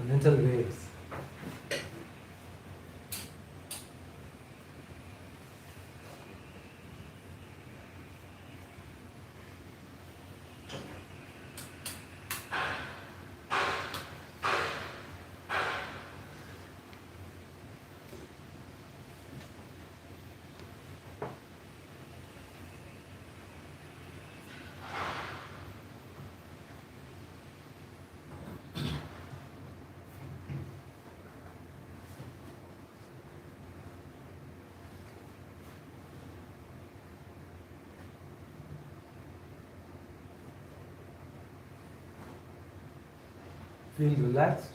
the mental waves. Feel relaxed.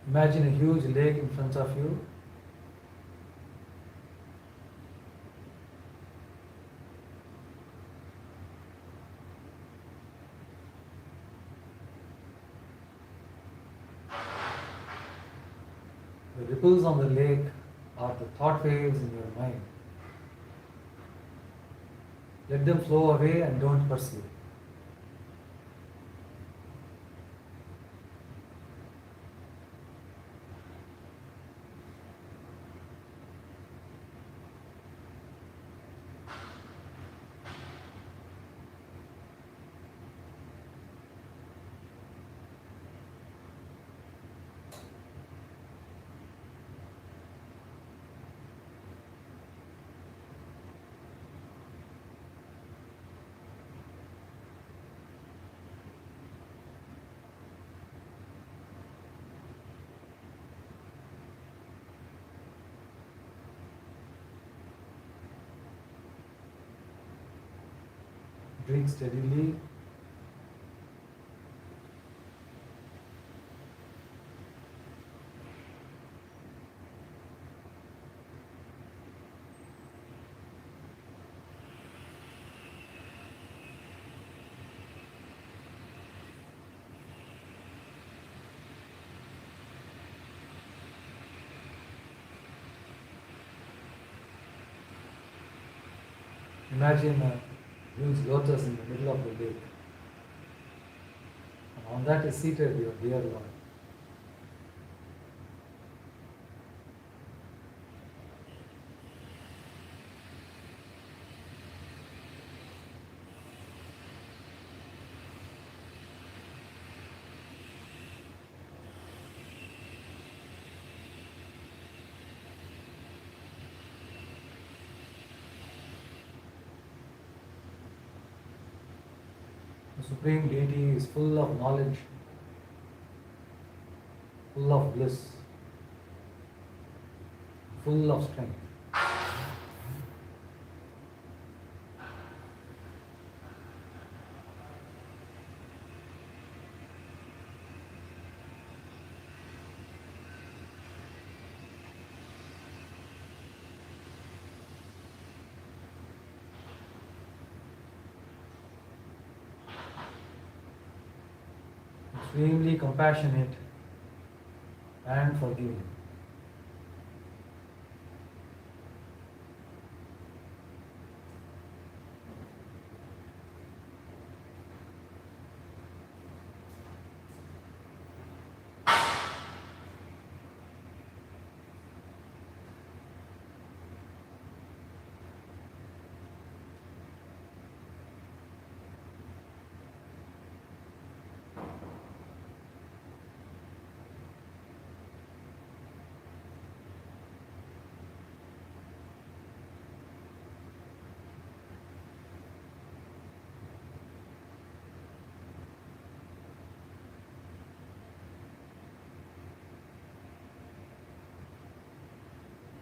Imagine a huge lake in front of you. The ripples on the lake are the thought waves in your mind. Let them flow away and don't pursue. Drink steadily. Imagine a huge lotus in the middle of the lake. And on that is seated your dear Lord. The Supreme Deity is full of knowledge, full of bliss, full of strength. Extremely compassionate and forgiving.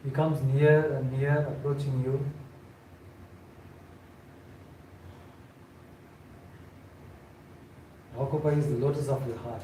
He comes near and near, approaching you. occupies the lotus of your heart.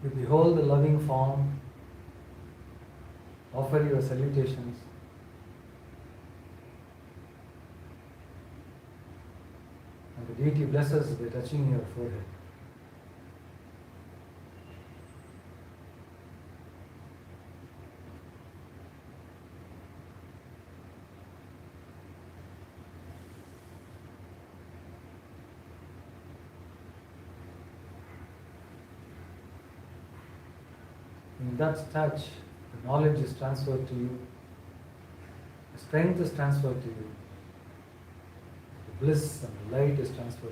You behold the loving form, offer your salutations, and the deity blesses by touching your forehead. In that touch, the knowledge is transferred to you, the strength is transferred to you, the bliss and the light is transferred to you.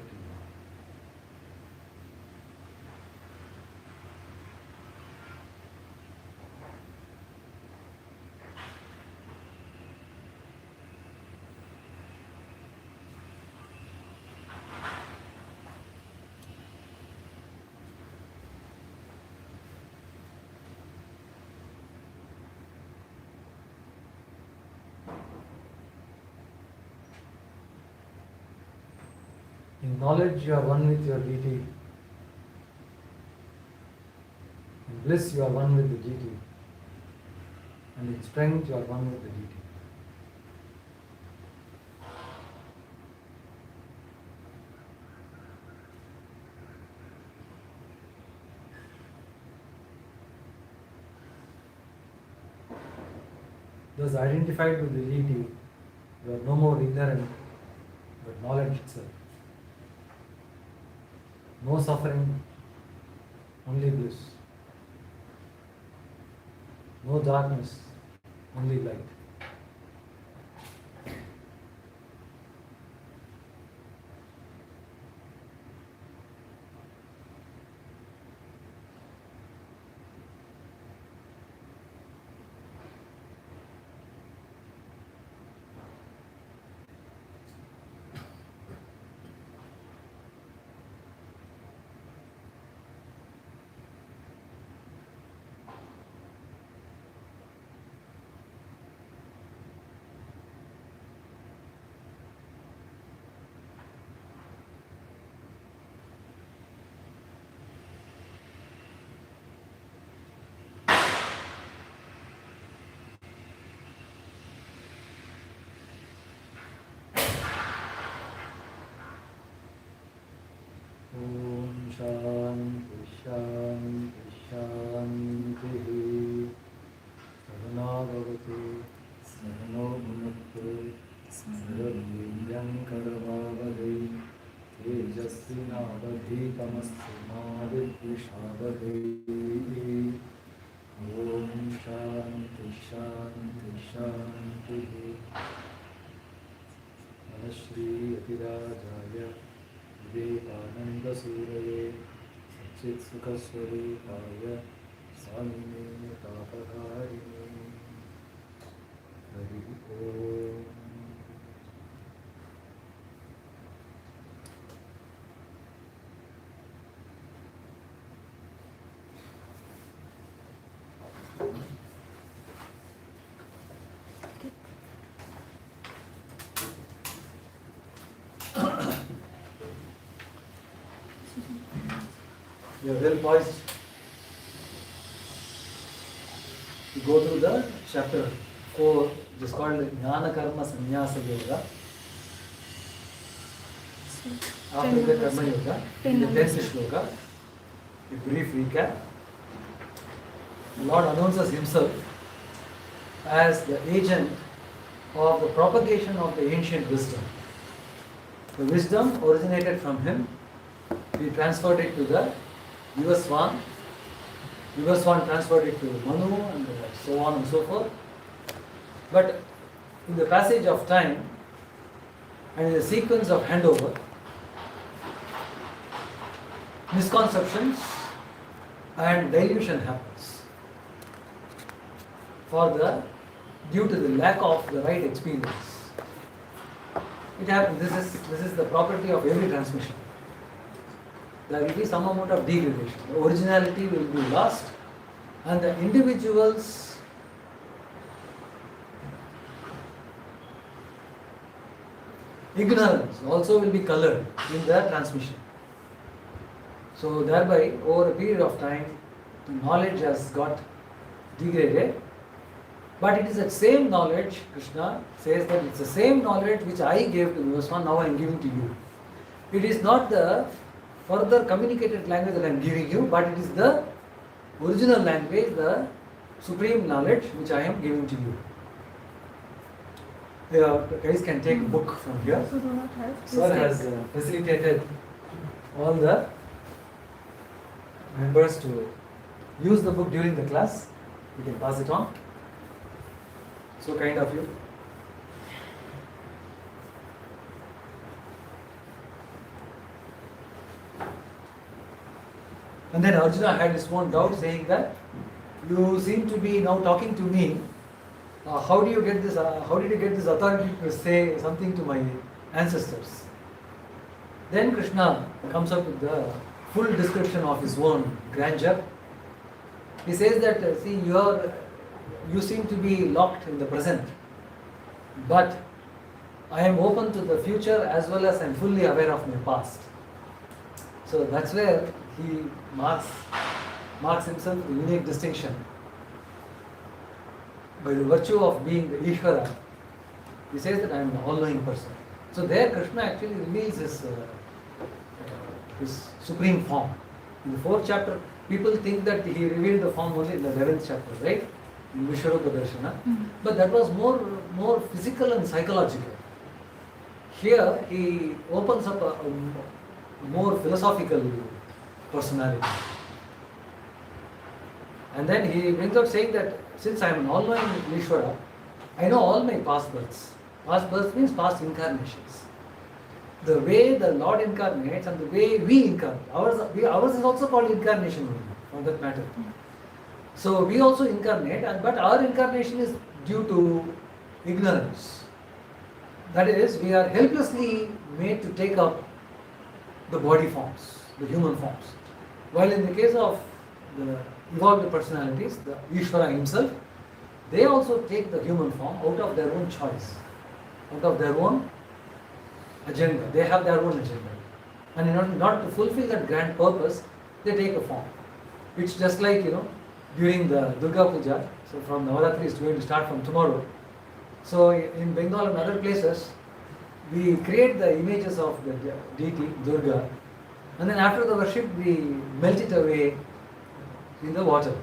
In knowledge, you are one with your deity. In bliss, you are one with the deity. And in strength, you are one with the deity. Thus, identified with the deity, you are no more ignorant, but knowledge itself. No suffering, only bliss. No darkness, only light. Shanti, Shanti, Shanti. Savana Bhavatu, Savano Bhunaktu, Saravyam Karavavadai, Tejasvinavadhitamastu Madhvishabhadai. Om Shanti, Shanti, Shanti. Manashri Atirajaya Vivekananda Suraye Satchit Sukha Swarupaya Samine Tapaharine Hari Om. You are well poised to go through the chapter 4, which is called Jnana Karma Sannyasa Yoga. After the Karma Yoga, in the 10th shloka, a brief recap. The Lord announces Himself as the agent of the propagation of the ancient wisdom. The wisdom originated from him. He transferred it to the Vivaswan. Vivaswan transferred it to Manu and so on and so forth. But in the passage of time and in the sequence of handover, misconceptions and dilution happens due to the lack of the right experience. It happens. This is the property of every transmission. There will be some amount of degradation. The originality will be lost, and the individual's ignorance also will be colored in the transmission. So thereby, over a period of time, the knowledge has got degraded. But it is that same knowledge, Krishna says that it's the same knowledge which I gave to Vivaswan, now I am giving to you. It is not the further communicated language that I am giving you, but it is the original language, the supreme knowledge which I am giving to you. The guys can take a book from here. Sir has facilitated all the members to use the book during the class. You can pass it on. So kind of you. And then Arjuna had his own doubt, saying that you seem to be now talking to me. How do you get this? How did you get this authority to say something to my ancestors? Then Krishna comes up with the full description of his own grandeur. He says that see, you seem to be locked in the present, but I am open to the future as well as I am fully aware of my past. So that's where he marks himself with a unique distinction. By the virtue of being the Ishwara, he says that I am an all-knowing person. So there Krishna actually reveals his supreme form. In the 4th chapter, people think that he revealed the form only in the 11th chapter, right? In Vishwarupa Darshana. But that was more physical and psychological. Here he opens up a more philosophical personality. And then he brings up saying that since I am an all-knowing Ishwara, I know all my past births. Past births means past incarnations. The way the Lord incarnates and the way we incarnate. Ours is also called incarnation only, for that matter. So we also incarnate, but our incarnation is due to ignorance. That is, we are helplessly made to take up the body forms, the human forms. While in the case of the evolved personalities, the Ishvara himself, they also take the human form out of their own choice, out of their own agenda. They have their own agenda. And in order not to fulfill that grand purpose, they take a form. It's just like, during the Durga Puja, so from Navaratri is going to start from tomorrow. So in Bengal and other places, we create the images of the deity, Durga, and then after the worship, we melt it away in the water.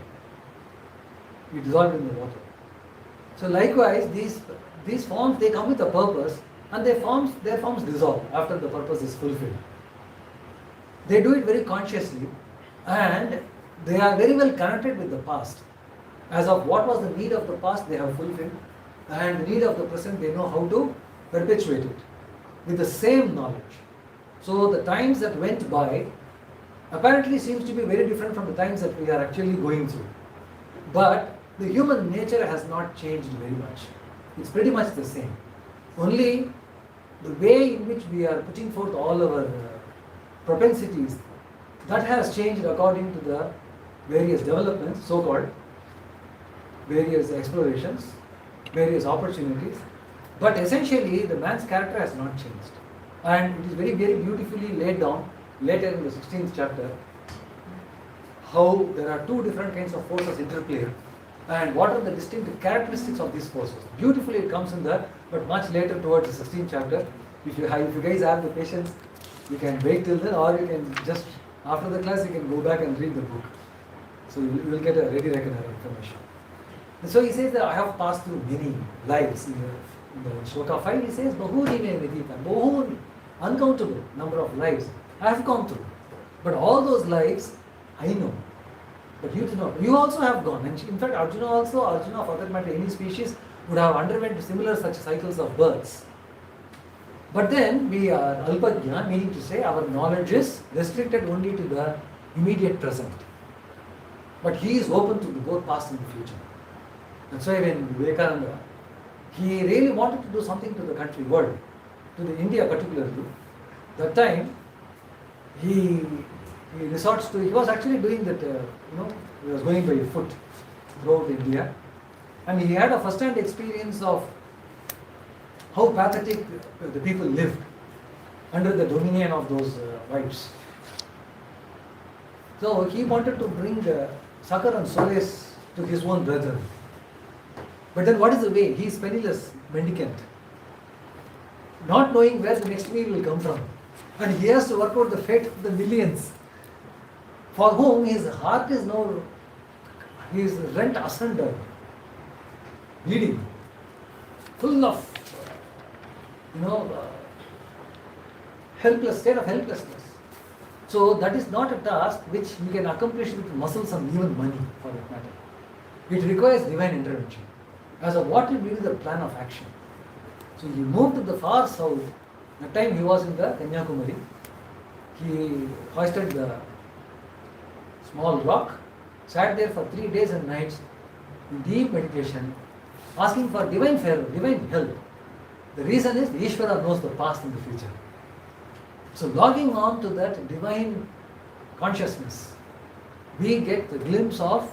We dissolve it in the water. So likewise, these forms, they come with a purpose, and their forms dissolve after the purpose is fulfilled. They do it very consciously, and they are very well connected with the past. As of what was the need of the past, they have fulfilled, and the need of the present, they know how to perpetuate it with the same knowledge. So the times that went by apparently seems to be very different from the times that we are actually going through. But the human nature has not changed very much. It's pretty much the same. Only the way in which we are putting forth all our propensities, that has changed according to the various developments, so-called, various explorations, various opportunities. But essentially, the man's character has not changed. And it is very, very beautifully laid down later in the 16th chapter how there are two different kinds of forces interplay and what are the distinctive characteristics of these forces. Beautifully it comes in there, but much later towards the 16th chapter. If you guys have the patience, you can wait till then, or you can just, after the class, you can go back and read the book. So you will get a ready reckoner information. And so he says that I have passed through many lives In the Shloka 5 he says, Bahuri me vidita, Bahun, uncountable number of lives I have gone through. But all those lives I know. But you do not. You also have gone. And in fact, Arjuna, for that matter, any species, would have underwent similar such cycles of births. But then we are alpajna, meaning to say our knowledge is restricted only to the immediate present. But he is open to the both past and the future. That's why when Vivekananda, he really wanted to do something to the country, world, to the India particularly. That time, he resorts to, he was actually doing that, he was going by foot throughout India. And he had a first-hand experience of how pathetic the people lived under the dominion of those whites. So he wanted to bring succor and solace to his own brethren. But then what is the way? He is penniless, mendicant, not knowing where the next meal will come from. And he has to work out the fate of the millions, for whom his heart is now, he is rent asunder, bleeding, full of, helpless, state of helplessness. So that is not a task which we can accomplish with muscles and even money, for that matter. It requires divine intervention. As of what will be the plan of action. So he moved to the far south. That time he was in the Kanyakumari. He hoisted the small rock, sat there for 3 days and nights in deep meditation, asking for divine favor, divine help. The reason is Ishwara knows the past and the future. So logging on to that divine consciousness, we get the glimpse of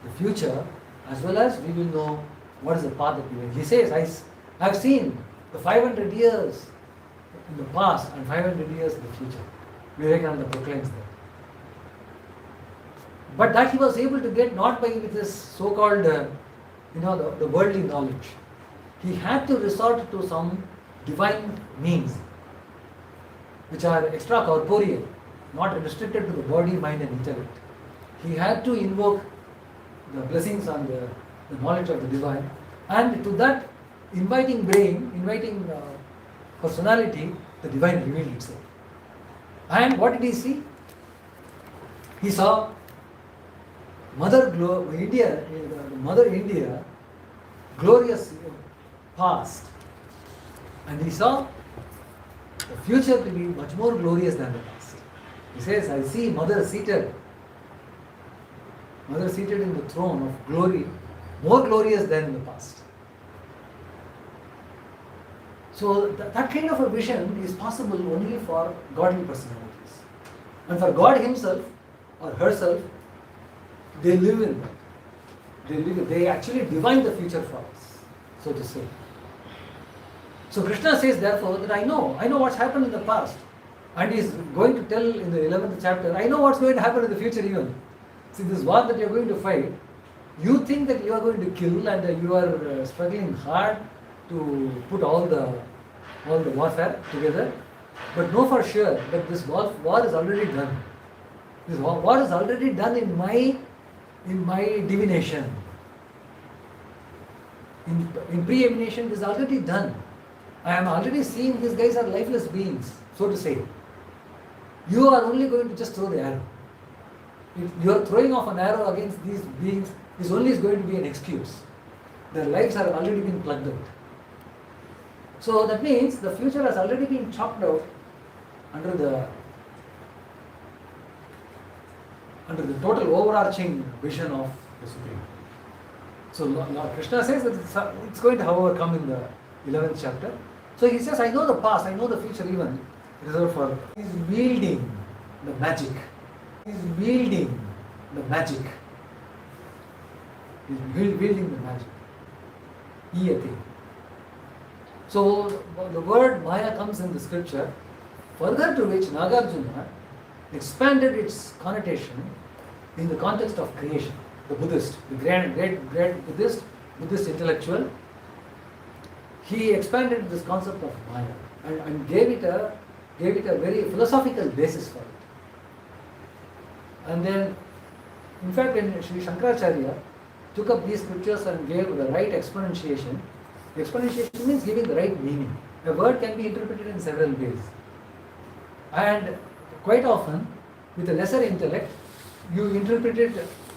the future, as well as we will know what is the path that we are. He says, I have seen the 500 years in the past and 500 years in the future. Vivekananda proclaims that. But that he was able to get not by with this so-called, the worldly knowledge. He had to resort to some divine means, which are extra-corporeal, not restricted to the body, mind and intellect. He had to invoke the blessings and the knowledge of the divine, and to that inviting brain, inviting personality, the divine revealed itself. And what did he see? He saw Mother India, glorious past, and he saw the future to be much more glorious than the past. He says, I see Mother seated in the throne of glory, more glorious than in the past. So that kind of a vision is possible only for godly personalities. And for God himself or herself, they live in that. They actually divine the future for us, so to say. So Krishna says therefore that I know what's happened in the past. And he is going to tell in the 11th chapter, I know what's going to happen in the future even. See, this war that you are going to fight, you think that you are going to kill and you are struggling hard to put all the warfare together, but know for sure that this war is already done. This war is already done in my divination. In pre-emination, it is already done. I am already seeing these guys are lifeless beings, so to say. You are only going to just throw the arrow. If you are throwing off an arrow against these beings, this only is going to be an excuse. Their lives have already been plugged out. So that means the future has already been chalked out under the total overarching vision of the Supreme. So Lord Krishna says that it's going to, however, come in the 11th chapter. So he says, I know the past, I know the future even. Reserved for. He is wielding the magic. He is wielding the magic. He is wielding the magic. Iyate. So the word Maya comes in the scripture, further to which Nagarjuna expanded its connotation in the context of creation. The Buddhist, the great Buddhist intellectual, he expanded this concept of Maya and gave it a very philosophical basis for it. And then, in fact, when Sri Shankaracharya took up these scriptures and gave the right exponentiation, Exponentiation means giving the right meaning. A word can be interpreted in several ways. And quite often, with a lesser intellect, you interpret it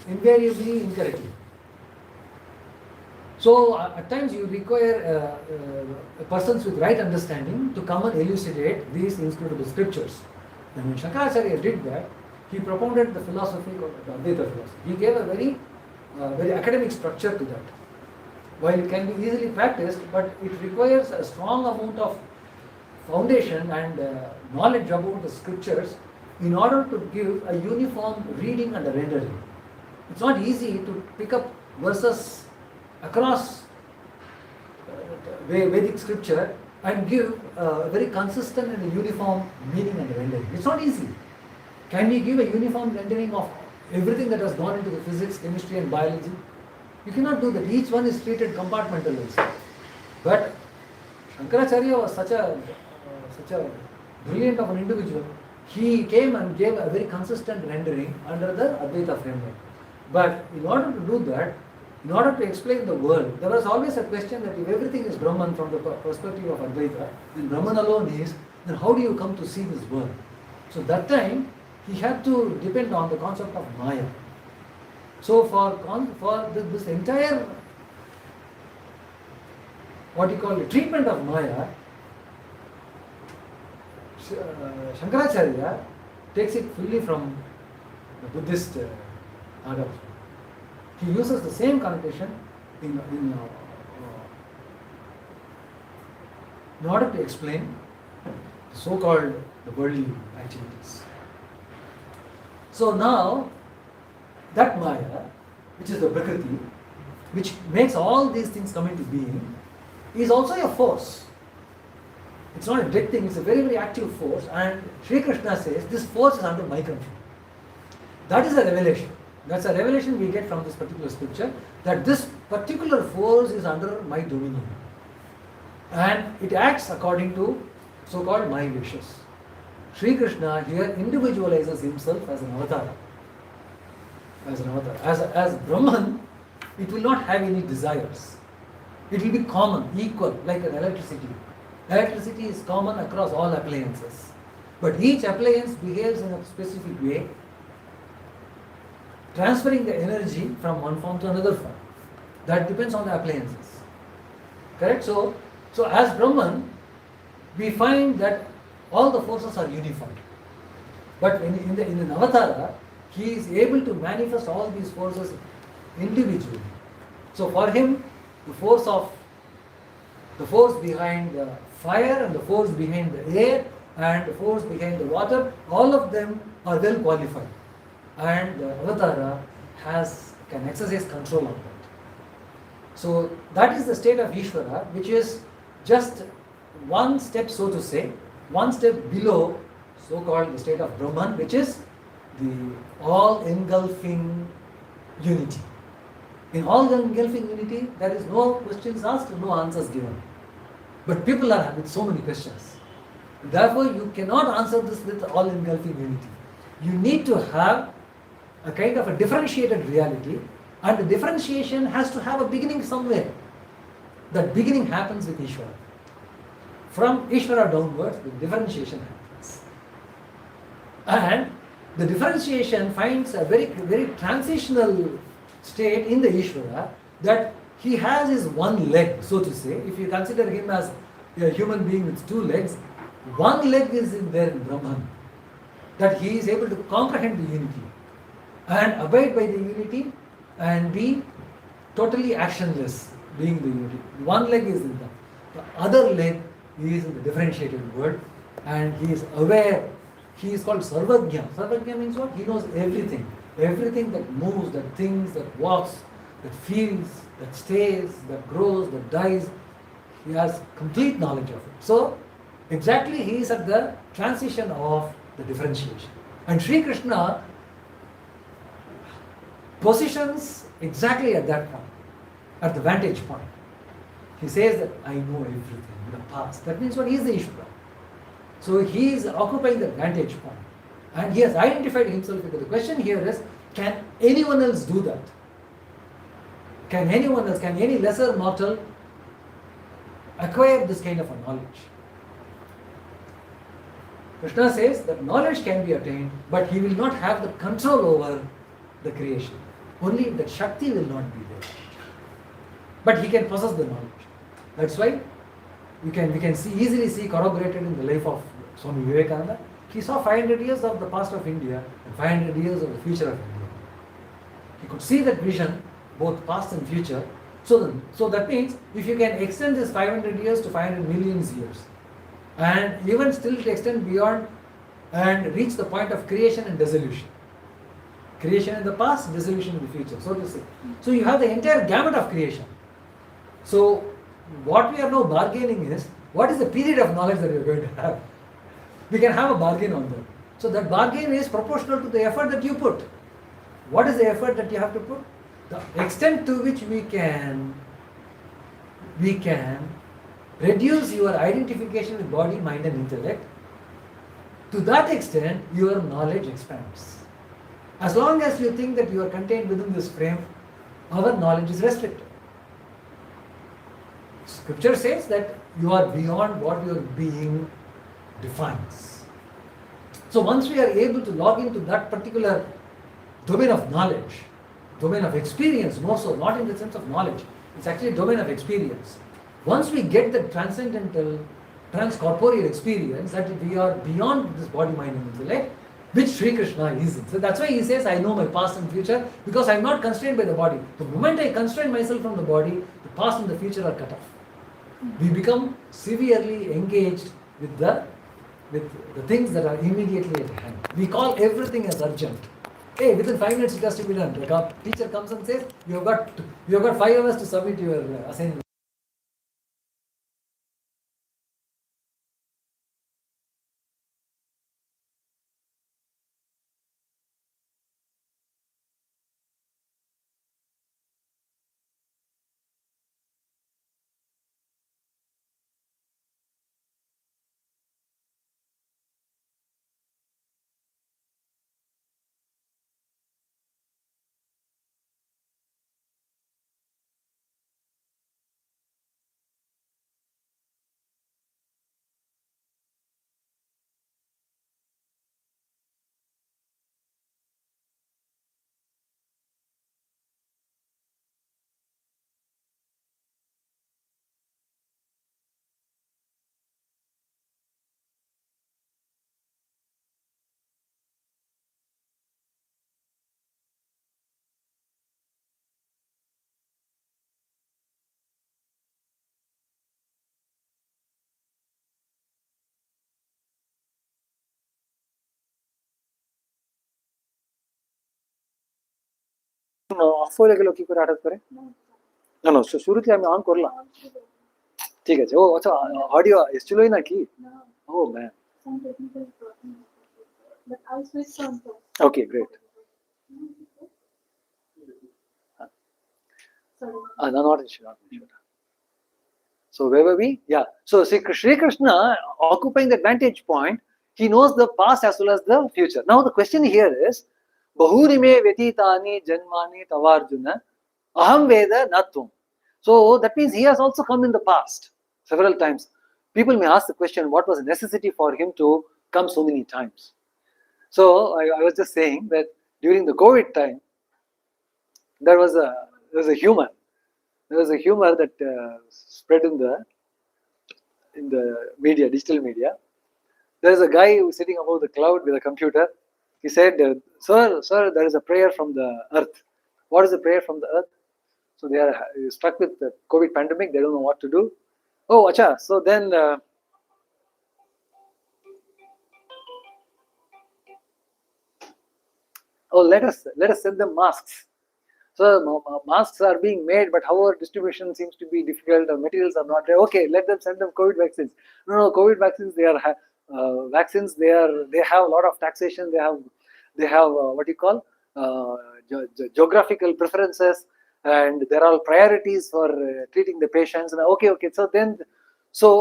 invariably incorrectly. So at times you require persons with right understanding to come and elucidate these inscrutable scriptures. And when Shankaracharya did that, he propounded the philosophy of the Advaita philosophy. He gave a very academic structure to that. While it can be easily practiced, but it requires a strong amount of foundation and knowledge about the scriptures in order to give a uniform reading and a rendering. It's not easy to pick up verses across Vedic scripture and give a very consistent and uniform meaning and rendering. It's not easy. Can we give a uniform rendering of everything that has gone into the physics, chemistry and biology? You cannot do that. Each one is treated compartmentalized. But Shankaracharya was such a brilliant of an individual. He came and gave a very consistent rendering under the Advaita framework. But in order to do that, in order to explain the world, there was always a question that if everything is Brahman from the perspective of Advaita, then Brahman alone is, then how do you come to see this world? So that time, he had to depend on the concept of Maya. So for this entire, what you call the treatment of Maya, Shankaracharya takes it fully from the Buddhist adage. He uses the same connotation in order to explain the so-called the worldly activities. So now, that Maya, which is the Prakriti, which makes all these things come into being, is also a force. It's not a dead thing, it's a very, very active force, and Sri Krishna says, this force is under my control. That is a revelation. That's a revelation we get from this particular scripture, that this particular force is under my dominion. And it acts according to so-called my wishes. Sri Krishna here individualizes himself as an avatar. As Brahman, it will not have any desires. It will be common, equal, like an electricity. Electricity is common across all appliances. But each appliance behaves in a specific way, transferring the energy from one form to another form. That depends on the appliances. Correct? So as Brahman, we find that all the forces are unified. But in an avatara, he is able to manifest all these forces individually. So for him, the force behind the fire and the force behind the air and the force behind the water, all of them are well qualified. And the avatara can exercise control on that. So that is the state of Ishwara, which is just one step, so to say, one step below so-called the state of Brahman, which is the all-engulfing unity. In all-engulfing unity, there is no questions asked, no answers given. But people are with so many questions. Therefore, you cannot answer this with all-engulfing unity. You need to have a kind of a differentiated reality, and the differentiation has to have a beginning somewhere. That beginning happens with Ishwara. From Ishwara downwards, the differentiation happens. And the differentiation finds a very, very transitional state in the Ishwara, that he has his one leg, so to say. If you consider him as a human being with two legs, one leg is there in Brahman, that he is able to comprehend the unity and abide by the unity and be totally actionless, being the unity. One leg is in the other leg is in the differentiated world, and he is aware. He is called Sarvajna. Sarvajna means what? He knows everything. Everything that moves, that thinks, that walks, that feels, that stays, that grows, that dies. He has complete knowledge of it. So, exactly he is at the transition of the differentiation. And Sri Krishna positions exactly at that point, at the vantage point. He says that I know everything in the past. That means what? He is the Ishwara. So he is occupying the vantage point. And he has identified himself because the question here is, can anyone else do that? Can anyone else, can any lesser mortal acquire this kind of a knowledge. Krishna says that knowledge can be attained, but he will not have the control over the creation. Only that Shakti will not be there. But he can possess the knowledge. That's why we can easily see corroborated in the life of Swami Vivekananda. He saw 500 years of the past of India and 500 years of the future of India. He could see that vision, both past and future. So that means if you can extend this 500 years to 500 million years, and even still to extend beyond and reach the point of creation and dissolution. Creation in the past, dissolution in the future, so to say. So you have the entire gamut of creation. So what we are now bargaining is, what is the period of knowledge that we are going to have? We can have a bargain on that. So that bargain is proportional to the effort that you put. What is the effort that you have to put? The extent to which we can reduce your identification with body, mind and intellect, to that extent your knowledge expands. As long as you think that you are contained within this frame, our knowledge is restricted. Scripture says that you are beyond what your being defines. So once we are able to log into that particular domain of knowledge, domain of experience more so, not in the sense of knowledge, it's actually domain of experience. Once we get the transcendental, transcorporeal experience that we are beyond this body, mind and intellect, which Sri Krishna is in. So that's why he says, I know my past and future because I am not constrained by the body. The moment I constrain myself from the body, the past and the future are cut off. We become severely engaged with the things that are immediately at hand. We call everything as urgent. Hey, within 5 minutes it has to be done. Like our teacher comes and says, you have got 5 hours to submit your assignment. Of हो গেল কি করে হঠাৎ করে না না শুরুতে আমি অন করলাম ঠিক আছে ও আচ্ছা অডিও এসেছিলই নাকি oh man okay great no, not issue. So where were we? Yeah. So Sri Krishna occupying the vantage point, he knows the past as well as the future. Now the question here is, Bahuri me vetitani janmani tavarjuna aham veda natvam. So that means he has also come in the past several times. People may ask the question, what was the necessity for him to come so many times? So I was just saying that during the COVID time, there was a humor. There was a humor that spread in the media, digital media. There is a guy who is sitting above the cloud with a computer. He said, sir, there is a prayer from the earth. What is the prayer from the earth? So they are stuck with the COVID pandemic. They don't know what to do. Oh, acha. So then, let us send them masks. So masks are being made, but however distribution seems to be difficult. The materials are not there. Okay, let them send them COVID vaccines. No, COVID vaccines. They are vaccines. They have a lot of taxation. They have what you call geographical preferences, and there are priorities for treating the patients. And okay. So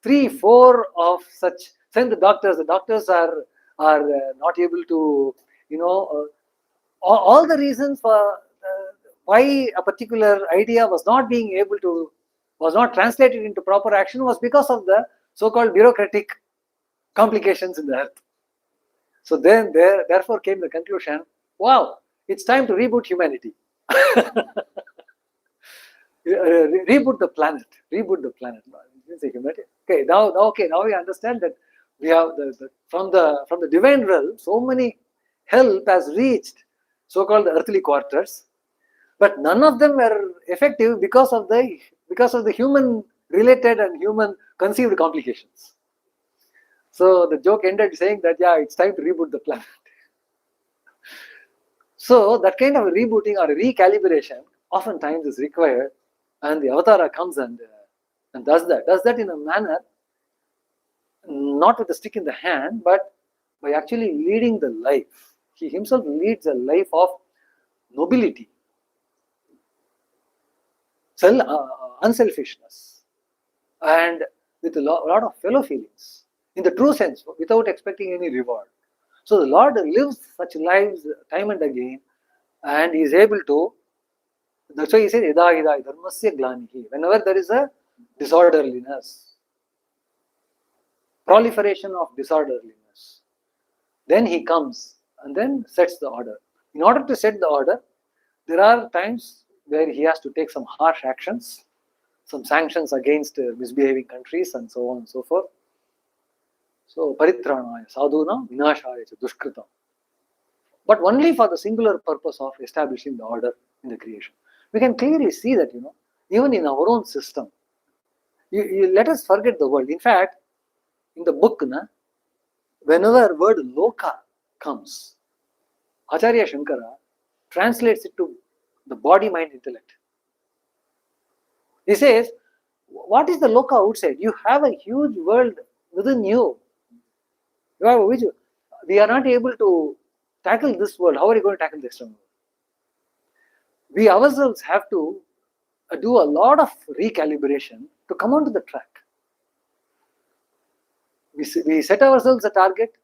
3-4 of such. Send the doctors. The doctors are not able to, all the reasons for why a particular idea was not being able to was not translated into proper action was because of the so-called bureaucratic complications in the earth. So then therefore came the conclusion, wow, it's time to reboot humanity. Reboot the planet. Reboot the planet. Okay, now we understand that we have from the divine realm, so many help has reached so-called earthly quarters, but none of them were effective because of the human related and human conceived complications. So the joke ended saying that it's time to reboot the planet. So that kind of rebooting or recalibration oftentimes is required, and the avatara comes and does that in a manner not with a stick in the hand, but by actually leading the life. He himself leads a life of nobility, unselfishness, and with a lot of fellow feelings, in the true sense, without expecting any reward. So the Lord lives such lives time and again, and he is able to. That's why he says, "Ida ida dharmasya glanihi." Whenever there is a disorderliness, proliferation of disorderliness, then he comes and then sets the order. In order to set the order, there are times where he has to take some harsh actions, some sanctions against misbehaving countries, and so on and so forth. So, paritranaya sadhuna vinashaya cha dushkritam. But only for the singular purpose of establishing the order in the creation. We can clearly see that, even in our own system, you let us forget the world. In fact, in the book, whenever word loka comes, Acharya Shankara translates it to the body, mind, intellect. He says, what is the loka outside? You have a huge world within you. We are not able to tackle this world. How are you going to tackle the external world? We ourselves have to do a lot of recalibration to come onto the track. We set ourselves a target,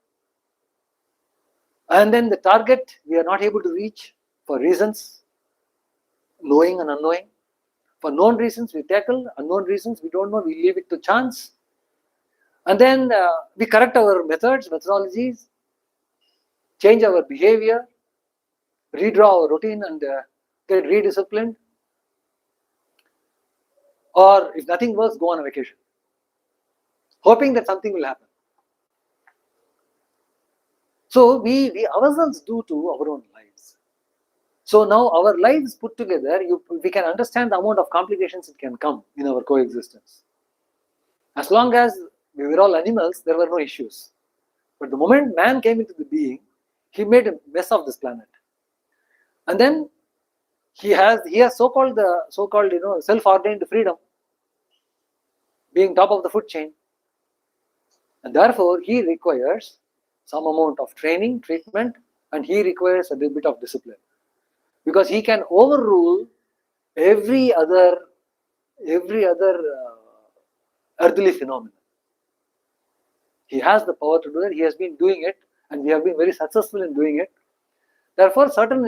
and then the target we are not able to reach for reasons, knowing and unknowing. For known reasons we tackle, unknown reasons we don't know, we leave it to chance. And then we correct our methodologies, change our behavior, redraw our routine and get redisciplined. Or if nothing works, go on a vacation, hoping that something will happen. So we ourselves do to our own lives. So now our lives put together, we can understand the amount of complications it can come in our coexistence. As long as we were all animals, there were no issues. But the moment man came into the being, he made a mess of this planet. And then he has so-called self-ordained freedom, being top of the food chain. And therefore, he requires some amount of training, treatment, and he requires a bit of discipline. Because he can overrule every other earthly phenomenon. He has the power to do that. He has been doing it, and we have been very successful in doing it. Therefore, certain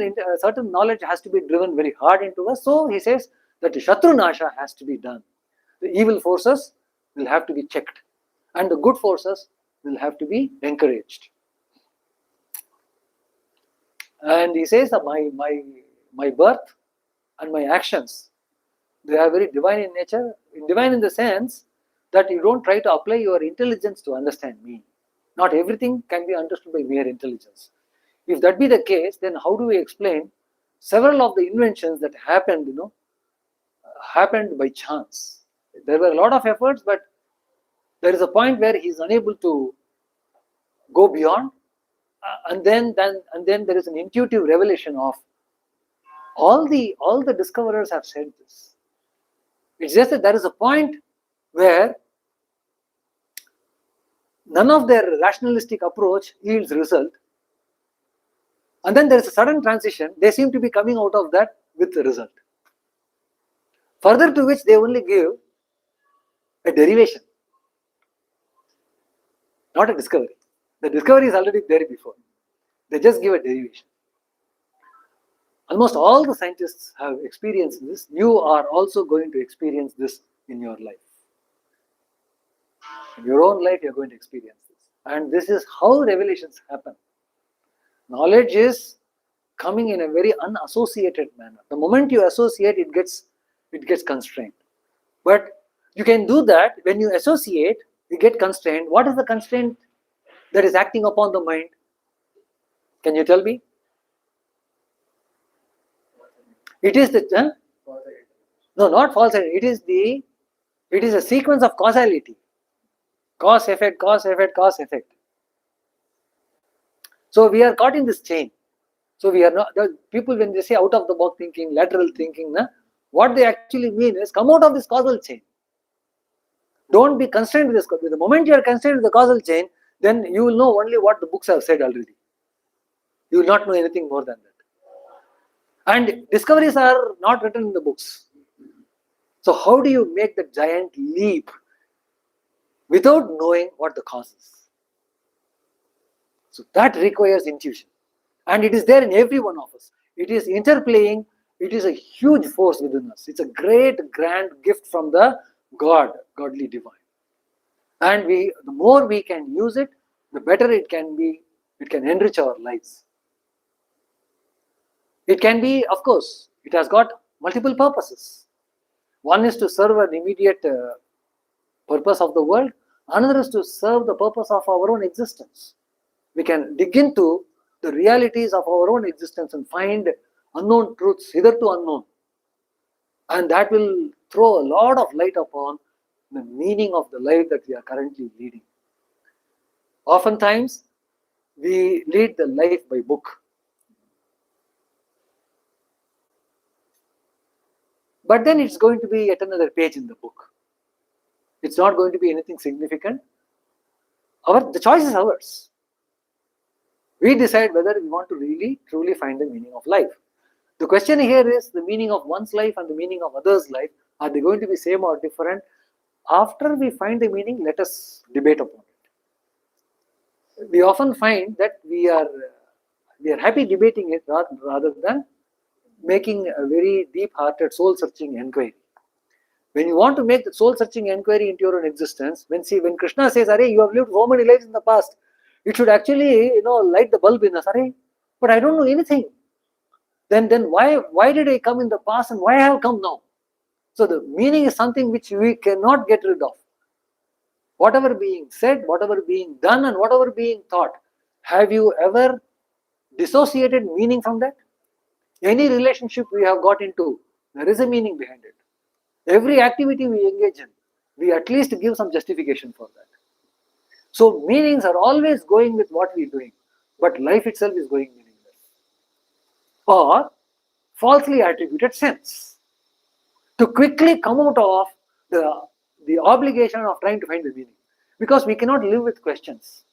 knowledge has to be driven very hard into us. So he says that the Shatru Nasha has to be done. The evil forces will have to be checked, and the good forces will have to be encouraged. And he says that my birth and my actions, they are very divine in nature. Divine in the sense that you don't try to apply your intelligence to understand me. Not everything can be understood by mere intelligence. If that be the case, then how do we explain several of the inventions that happened, happened by chance? There were a lot of efforts, but there is a point where he is unable to go beyond, and then there is an intuitive revelation of all the discoverers have said this. It's just that there is a point where none of their rationalistic approach yields result, and then there is a sudden transition. They seem to be coming out of that with the result. Further to which they only give a derivation, not a discovery. The discovery is already there before. They just give a derivation. Almost all the scientists have experienced this. You are also going to experience this in your life. In your own life, you're going to experience this. And this is how revelations happen. Knowledge is coming in a very unassociated manner. The moment you associate, it gets constrained. But you can do that when you associate, you get constrained. What is the constraint that is acting upon the mind? Can you tell me? It is the no, not false. It is a sequence of causality. Cause, effect, cause, effect, cause, effect. So we are caught in this chain. So we are not, the people when they say out of the box thinking, lateral thinking, what they actually mean is come out of this causal chain. Don't be constrained with this. The moment you are constrained with the causal chain, then you will know only what the books have said already. You will not know anything more than that. And discoveries are not written in the books. So how do you make that giant leap without knowing what the cause is? So that requires intuition. And it is there in every one of us. It is interplaying. It is a huge force within us. It's a great, grand gift from the godly divine. And the more we can use it, the better it can be. It can enrich our lives. It can be, of course, it has got multiple purposes. One is to serve an immediate purpose of the world. Another is to serve the purpose of our own existence. We can dig into the realities of our own existence and find unknown truths, hitherto unknown. And that will throw a lot of light upon the meaning of the life that we are currently leading. Oftentimes, we lead the life by book. But then it's going to be yet another page in the book. It's not going to be anything significant. The choice is ours. We decide whether we want to really, truly find the meaning of life. The question here is the meaning of one's life and the meaning of others' life. Are they going to be same or different? After we find the meaning, let us debate upon it. We often find that we are happy debating it rather than making a very deep-hearted, soul-searching inquiry. When you want to make the soul-searching inquiry into your own existence, when Krishna says, "Arey, you have lived so many lives in the past," it should actually, light the bulb in us. "Arey, but I don't know anything." Then why did I come in the past and why I have come now? So the meaning is something which we cannot get rid of. Whatever being said, whatever being done, and whatever being thought, have you ever dissociated meaning from that? Any relationship we have got into, there is a meaning behind it. Every activity we engage in, we at least give some justification for that. So meanings are always going with what we are doing, but life itself is going meaningless. Or falsely attributed sense. To quickly come out of the obligation of trying to find the meaning. Because we cannot live with questions.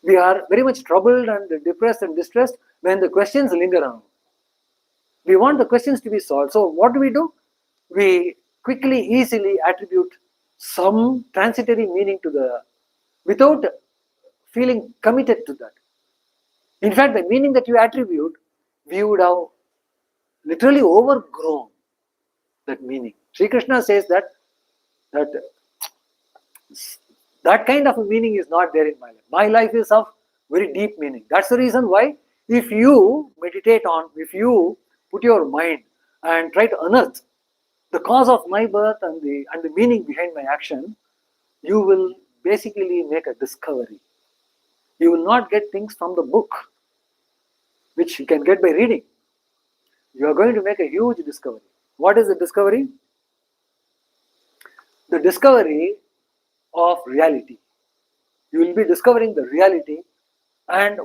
We are very much troubled and depressed and distressed when the questions linger around. We want the questions to be solved. So what do? We quickly, easily attribute some transitory meaning to without feeling committed to that. In fact, the meaning that you attribute, we would have literally overgrown that meaning. Sri Krishna says that kind of a meaning is not there in my life. My life is of very deep meaning. That's the reason why if you meditate if you put your mind and try to unearth the cause of my birth and the meaning behind my action, you will basically make a discovery. You will not get things from the book, which you can get by reading. You are going to make a huge discovery. What is the discovery? The discovery of reality. You will be discovering the reality, and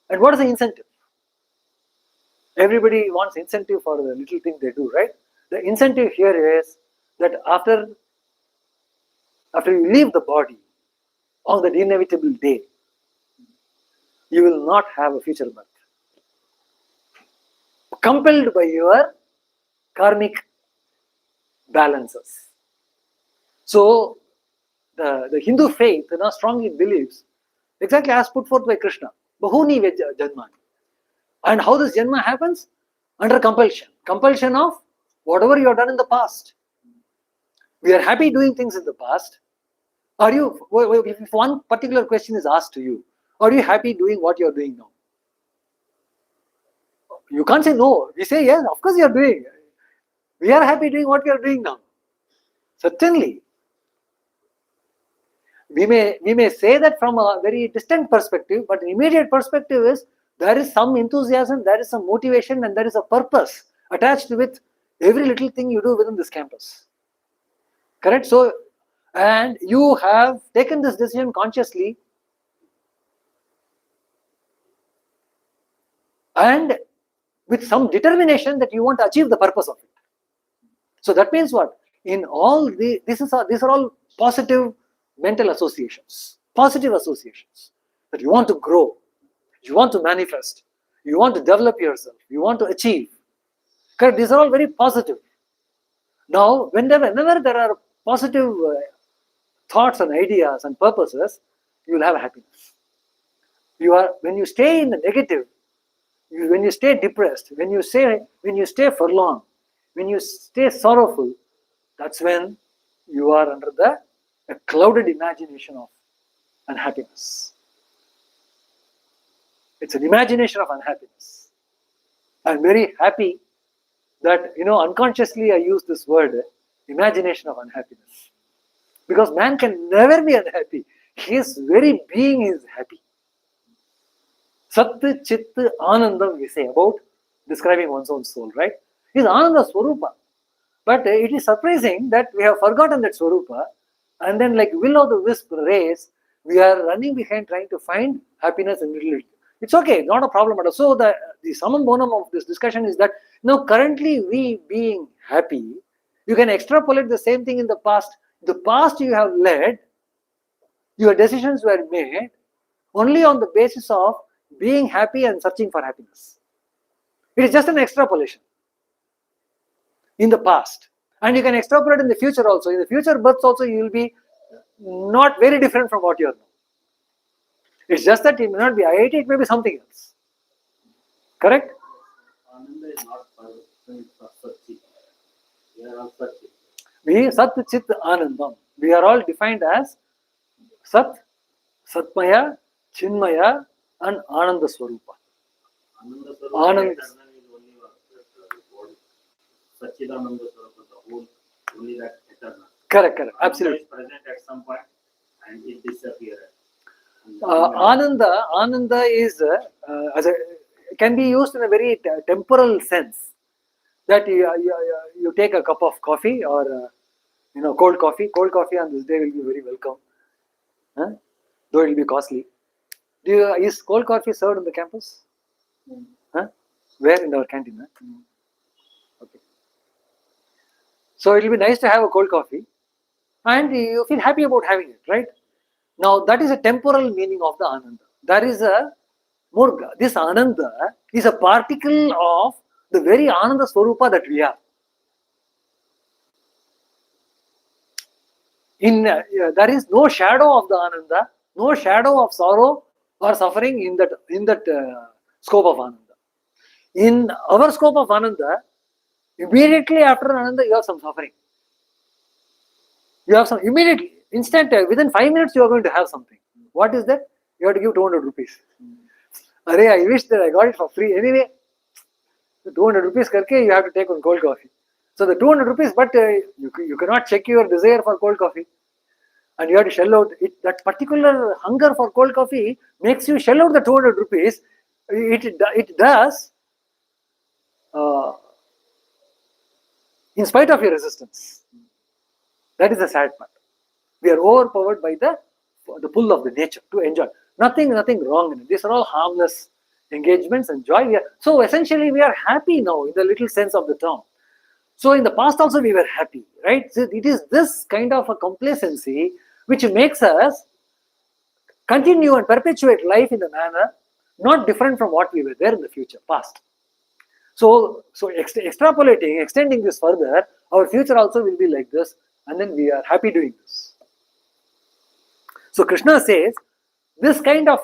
what is the incentive? Everybody wants incentive for the little thing they do, right? The incentive here is that after you leave the body on that inevitable day, you will not have a future birth. Compelled by your karmic balances. So the Hindu faith strongly believes, exactly as put forth by Krishna, Bahuni Janmani. And how this Janma happens? Under compulsion. Compulsion of whatever you have done in the past. We are happy doing things in the past. Are you, if one particular question is asked to you, are you happy doing what you are doing now? You can't say no. We say yes, of course you are doing. We are happy doing what we are doing now. Certainly. We may say that from a very distant perspective, but an immediate perspective is there is some enthusiasm, there is some motivation, and there is a purpose attached with every little thing you do within this campus. Correct? So, and you have taken this decision consciously, and with some determination that you want to achieve the purpose of it. So that means what? In all these are all positive mental associations, positive associations that you want to grow, you want to manifest, you want to develop yourself, you want to achieve. Correct? These are all very positive. Now, whenever there are positive thoughts and ideas and purposes, you will have happiness. When you stay in the negative, when you stay depressed, when you stay forlorn, when you stay sorrowful, that's when you are under a clouded imagination of unhappiness. It's an imagination of unhappiness. I'm very happy that, unconsciously I use this word, imagination of unhappiness. Because man can never be unhappy. His very being is happy. Sat, Chit, Anandam, we say about describing one's own soul, right? Is Ananda Swarupa. But it is surprising that we have forgotten that Swarupa, and then, like will o' the wisp race, we are running behind trying to find happiness in little. It's okay, not a problem at all. So the summum bonum of this discussion is that now currently we being happy, you can extrapolate the same thing in the past. The past you have led, your decisions were made only on the basis of being happy and searching for happiness. It is just an extrapolation in the past. And you can extrapolate in the future also. In the future births also, you will be not very different from what you are now. It's just that it may not be IIT, it may be something else. Correct? Ananda is not for Sat-Chit. We are all Sat-Chit. We Sat, Chit, Anandam. We are all defined as Sat, Satmaya, Chinmaya, and Ananda Swarupa. Ananda Swarupa Anand. is only the body. Satchidananda Swarupa, the whole, only that eternal. Correct, absolutely. It is present at some point and it disappears. Ananda is can be used in a very temporal sense. That you take a cup of coffee or cold coffee. Cold coffee on this day will be very welcome, though it will be costly. Is cold coffee served in the campus? Where? In our canteen? Okay. So it will be nice to have a cold coffee, and you feel happy about having it, right? Now that is a temporal meaning of the Ananda. There is this Ananda is a particle of the very Ananda Swarupa that we are. There is no shadow of the Ananda, no shadow of sorrow or suffering in that scope of Ananda. In our scope of Ananda, immediately after Ananda, you have some suffering. You have some immediately, within 5 minutes, you are going to have something. What is that? You have to give 200 rupees. Arey, I wish that I got it for free. Anyway, the 200 rupees karke, you have to take one cold coffee. So the 200 rupees, but you cannot check your desire for cold coffee. And you have to shell out it. That particular hunger for cold coffee makes you shell out the 200 rupees. It does in spite of your resistance. That is the sad part. We are overpowered by the pull of the nature to enjoy. Nothing wrong in it. These are all harmless engagements and joy. So essentially we are happy now in the little sense of the term. So in the past also we were happy, right? So it is this kind of a complacency which makes us continue and perpetuate life in a manner not different from what we were there in the future, past. So extrapolating, extending this further, our future also will be like this, and then we are happy doing this. So Krishna says, this kind of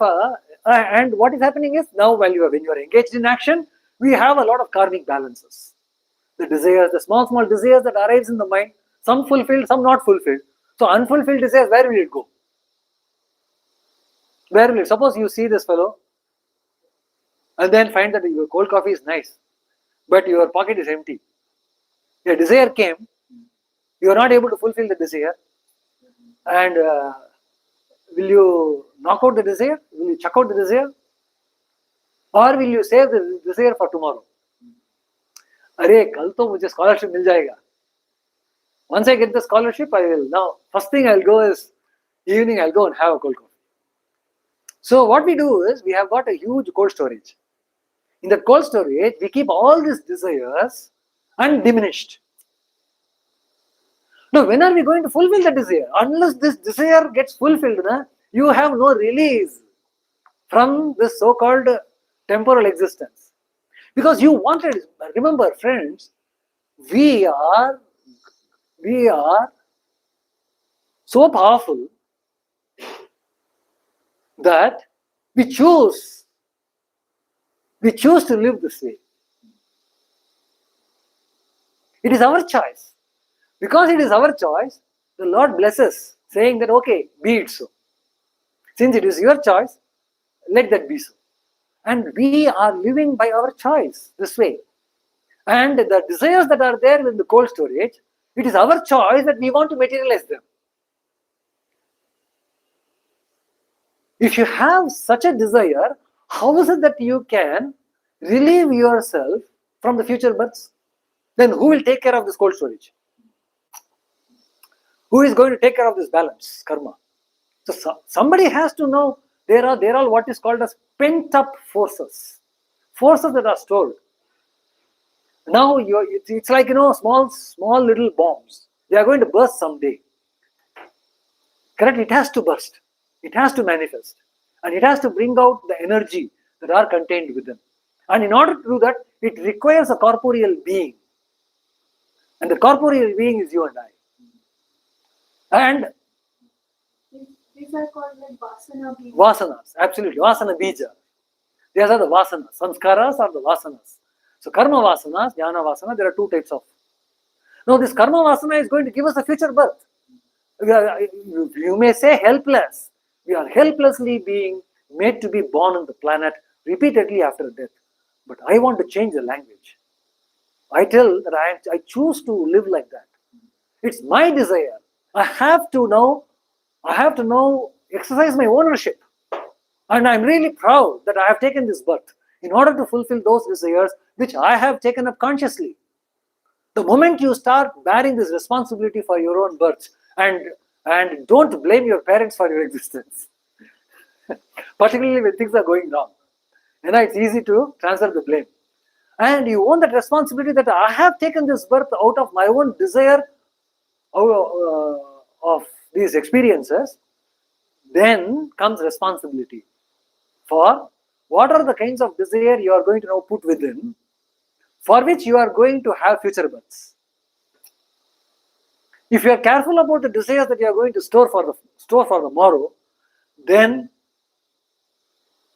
and what is happening is now when you are engaged in action, we have a lot of karmic balances. The desires, the small desires that arise in the mind, Some fulfilled, some not fulfilled. So unfulfilled desires, where will it go? Where will it? Suppose you see this fellow and then find that your cold coffee is nice, but your pocket is empty. Your desire came, you are not able to fulfill the desire, and will you knock out the desire? Will you chuck out the desire? Or will you save the desire for tomorrow? अरे कल तो मुझे scholarship मिल जाएगा. Once I get the scholarship, I will now. First thing I'll go is evening. I'll go and have a cold coffee. So what we do is we have got a huge cold storage. In that cold storage, we keep all these desires undiminished. Now, when are we going to fulfill the desire? Unless this desire gets fulfilled, you have no release from this so-called temporal existence. Because you wanted, remember friends, we are so powerful that we choose to live this way. It is our choice. Because it is our choice, the Lord blesses, saying that, okay, be it so. Since it is your choice, let that be so. And we are living by our choice this way. And the desires that are there in the cold storage, it is our choice that we want to materialize them. If you have such a desire, how is it that you can relieve yourself from the future births? Then who will take care of this cold storage? Who is going to take care of this balance, karma? So somebody has to know there are what is called as pent up forces that are stored. Now it's like small little bombs. They are going to burst someday. Correct? It has to burst. It has to manifest, and it has to bring out the energy that are contained within. And in order to do that, it requires a corporeal being, and the corporeal being is you and I. And these are called like vasana bija. Vasanas, absolutely. Vasana bija. These are the vasanas. Sanskaras are the vasanas. So karma vasanas, jnana vasana, there are two types of. Now this karma vasana is going to give us a future birth. You may say helpless. We are helplessly being made to be born on the planet repeatedly after death. But I want to change the language. I tell that I choose to live like that. It's my desire. I have to now exercise my ownership. And I'm really proud that I have taken this birth in order to fulfill those desires which I have taken up consciously. The moment you start bearing this responsibility for your own birth, and don't blame your parents for your existence, particularly when things are going wrong. It's easy to transfer the blame. And you own that responsibility that I have taken this birth out of my own desire of these experiences. Then comes responsibility for what are the kinds of desire you are going to now put within, for which you are going to have future births. If you are careful about the desires that you are going to store for the morrow, then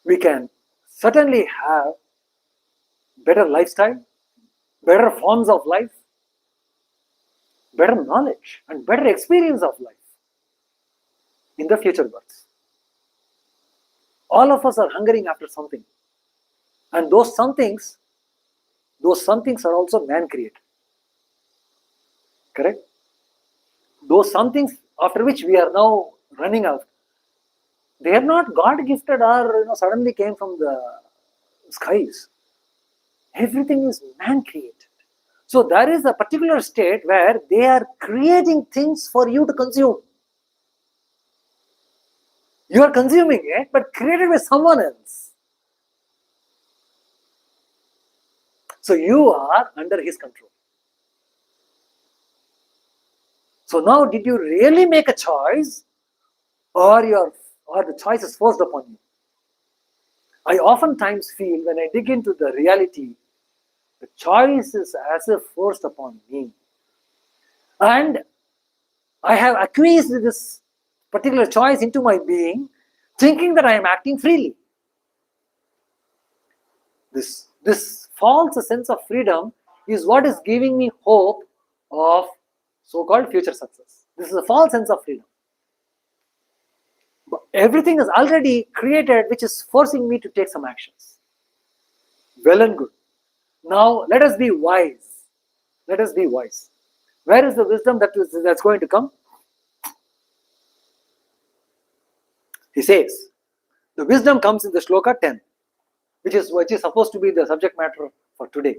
we can certainly have better lifestyle, better forms of life, better knowledge, and better experience of life in the future births. All of us are hungering after something, and those somethings are also man-created. Correct? Those somethings after which we are now running out, they are not God-gifted or suddenly came from the skies. Everything is man-created. So there is a particular state where they are creating things for you to consume. You are consuming it, but created by someone else. So you are under his control. So now, did you really make a choice, or the choice is forced upon you? I oftentimes feel when I dig into the reality, the choice is as if forced upon me. And I have acquiesced this particular choice into my being, thinking that I am acting freely. This false sense of freedom is what is giving me hope of so-called future success. This is a false sense of freedom. But everything is already created, which is forcing me to take some actions. Well and good. Now let us be wise. Let us be wise. Where is the wisdom that's going to come? He says, the wisdom comes in the shloka 10, which is supposed to be the subject matter for today.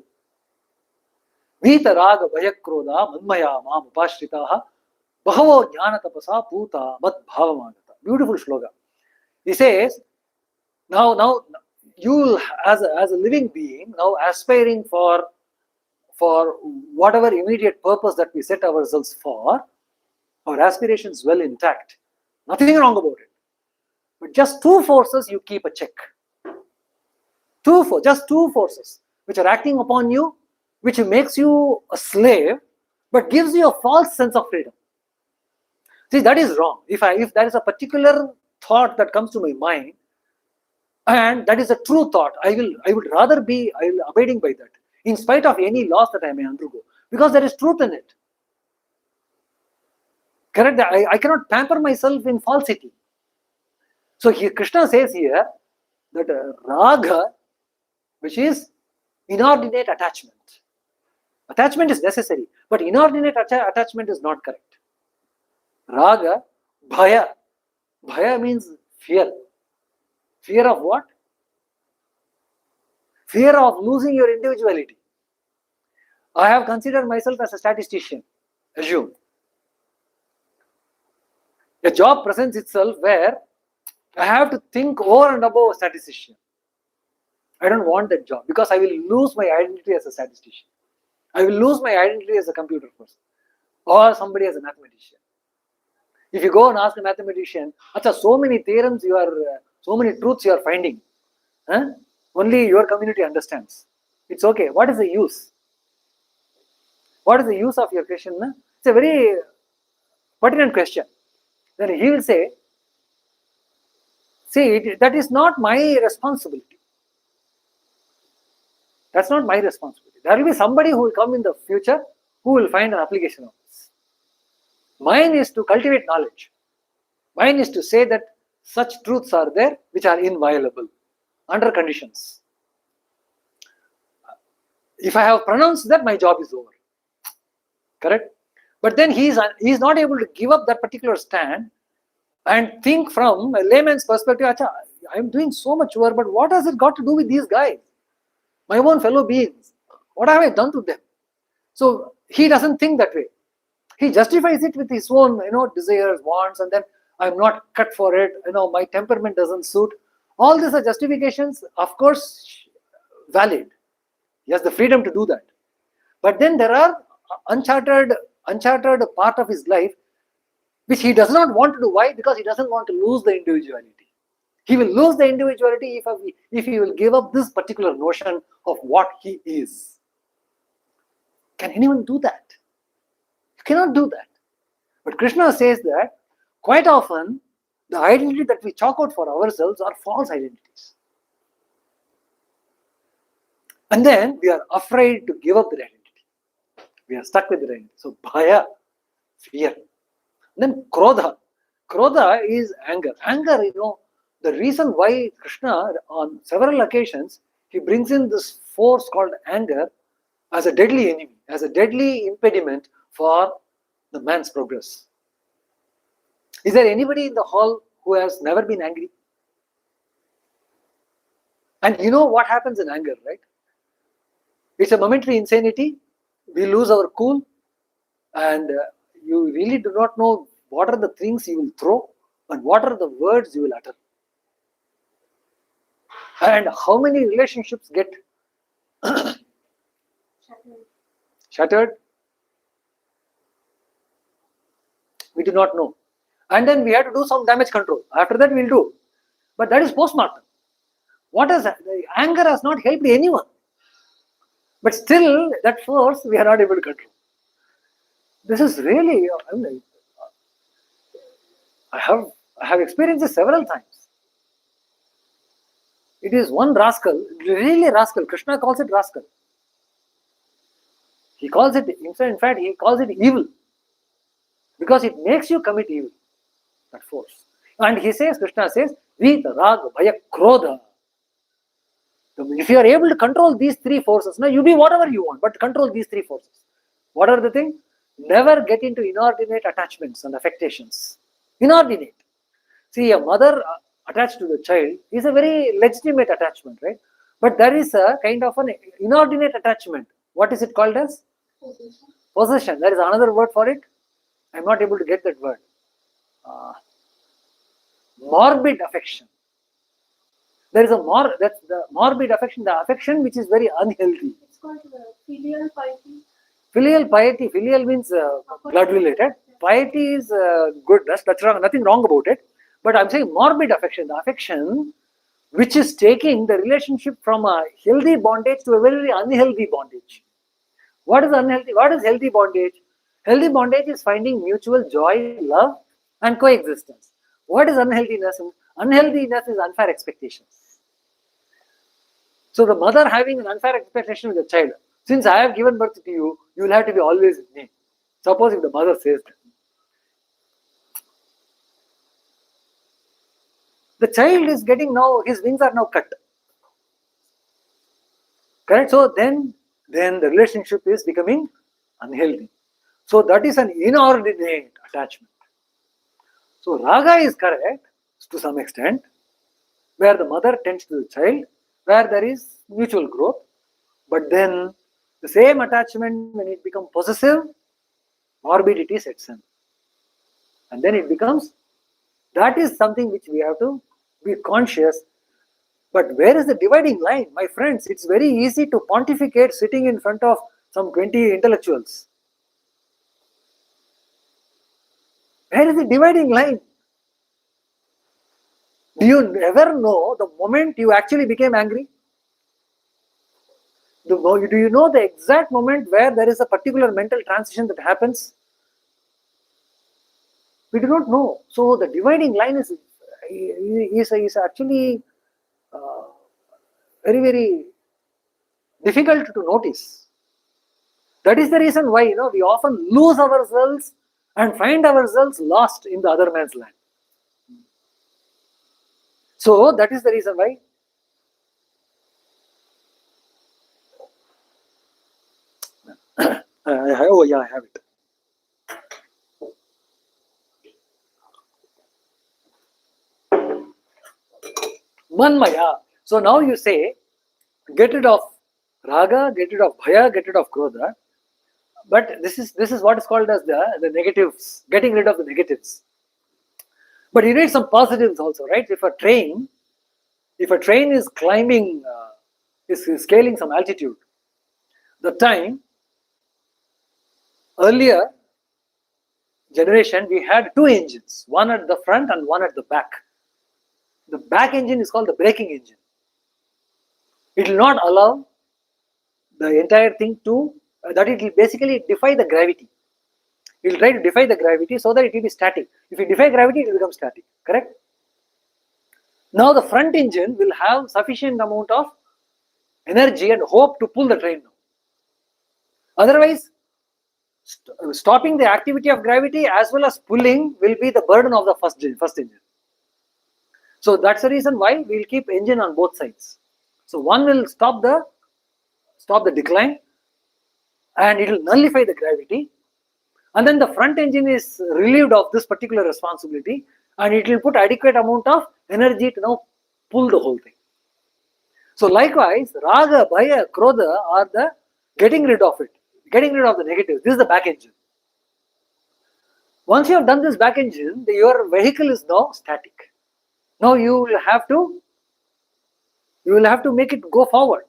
Vita raga bhayakroda manmaya mam upashritaha bahavo jnana tapasa puta mad bhavamagata. Beautiful shloka. He says, now you as a living being, now aspiring for whatever immediate purpose that we set ourselves for, our aspirations well intact. Nothing wrong about it. But just two forces you keep a check. Just two forces which are acting upon you, which makes you a slave, but gives you a false sense of freedom. See, that is wrong. If there is a particular thought that comes to my mind, and that is a true thought, I would rather be abiding by that, in spite of any loss that I may undergo, because there is truth in it. Correct? I cannot pamper myself in falsity. So here Krishna says here that raga, which is inordinate attachment. Attachment is necessary, but inordinate attachment is not correct. Raga, bhaya. Bhaya means fear. Fear of what? Fear of losing your individuality. I have considered myself as a statistician. Assume. A job presents itself where I have to think over and above a statistician. I don't want that job because I will lose my identity as a statistician. I will lose my identity as a computer person or somebody as a mathematician. If you go and ask a mathematician, Acha, so many theorems so many truths you are finding. Huh? Only your community understands. It's okay. What is the use? What is the use of your question? Na? It's a very pertinent question. Then he will say, see, that is not my responsibility. That's not my responsibility. There will be somebody who will come in the future who will find an application of this. Mine is to cultivate knowledge. Mine is to say that such truths are there which are inviolable under conditions. If I have pronounced that, my job is over. Correct? But then he is not able to give up that particular stand and think from a layman's perspective, Acha, I am doing so much work, but what has it got to do with these guys? My own fellow beings. What have I done to them? So he doesn't think that way. He justifies it with his own, desires, wants, and then I'm not cut for it. My temperament doesn't suit. All these are justifications, of course, valid. He has the freedom to do that. But then there are uncharted part of his life which he does not want to do. Why? Because he doesn't want to lose the individuality. He will lose the individuality if he will give up this particular notion of what he is. Can anyone do that? You cannot do that. But Krishna says that quite often the identity that we chalk out for ourselves are false identities. And then we are afraid to give up the identity. We are stuck with the identity. So bhaya, fear. Then krodha. Krodha is anger. Anger, the reason why Krishna on several occasions he brings in this force called anger as a deadly enemy, as a deadly impediment for the man's progress. Is there anybody in the hall who has never been angry? And you know what happens in anger, right? It's a momentary insanity. We lose our cool, and you really do not know what are the things you will throw and what are the words you will utter. And how many relationships get shattered? We do not know. And then we have to do some damage control. After that, we'll do. But that is postmortem. What is that? The anger has not helped anyone. But still, that force we are not able to control. This is really, I have experienced this several times. It is one rascal, really rascal. Krishna calls it rascal. He calls it, in fact, he calls it evil. because it makes you commit evil, that force. And he says, Krishna says, Vita, Raga, Bhaya, Krodha. If you are able to control these three forces, now you be whatever you want, but control these three forces. What are the things? Never get into inordinate attachments and affectations. Inordinate. See, a mother attached to the child is a very legitimate attachment, right? But there is a kind of an inordinate attachment. What is it called as? Position. Possession. There is another word for it. I am not able to get that word. Morbid affection. There is that's the morbid affection, the affection which is very unhealthy. It's called filial piety. Filial piety. Filial means blood related. Piety is goodness. That's wrong. Nothing wrong about it. But I'm saying morbid affection, the affection which is taking the relationship from a healthy bondage to a very unhealthy bondage. What is unhealthy? What is healthy bondage? Healthy bondage is finding mutual joy, love, and coexistence. What is unhealthiness? Unhealthiness is unfair expectations. So the mother having an unfair expectation with the child, since I have given birth to you, you will have to be always with me. Suppose if the mother says that. The child is getting now, his wings are now cut. Correct? So then the relationship is becoming unhealthy. So that is an inordinate attachment. So raga is correct to some extent, where the mother tends to the child, where there is mutual growth. But then the same attachment, when it becomes possessive, morbidity sets in. And then it becomes, that is something which we have to be conscious. But where is the dividing line? My friends, it's very easy to pontificate sitting in front of some 20 intellectuals. Where is the dividing line? Do you ever know the moment you actually became angry? Do you know the exact moment where there is a particular mental transition that happens? We do not know. So the dividing line is actually very, very difficult to notice. That is the reason why we often lose ourselves and find ourselves lost in the other man's land. So that is the reason why I have it. Manmaya. So now you say, get rid of raga, get rid of bhaya, get rid of krodha. But this is what is called as the negatives, getting rid of the negatives. But you need some positives also, right? If a train is climbing, is scaling some altitude, the time earlier generation we had two engines, one at the front and one at the back. The back engine is called the braking engine. It will not allow the entire thing to that it will basically defy the gravity. It will try to defy the gravity so that it will be static. If you defy gravity, it will become static. Correct? Now the front engine will have sufficient amount of energy and hope to pull the train now. Otherwise, stopping the activity of gravity as well as pulling will be the burden of the first engine. So that's the reason why we will keep engine on both sides. So one will stop the decline and it will nullify the gravity, and then the front engine is relieved of this particular responsibility and it will put adequate amount of energy to now pull the whole thing. So likewise, raga, bhaya, krodha are the getting rid of it, getting rid of the negatives. This is the back engine. Once you have done this back engine, your vehicle is now static. Now you will have to make it go forward.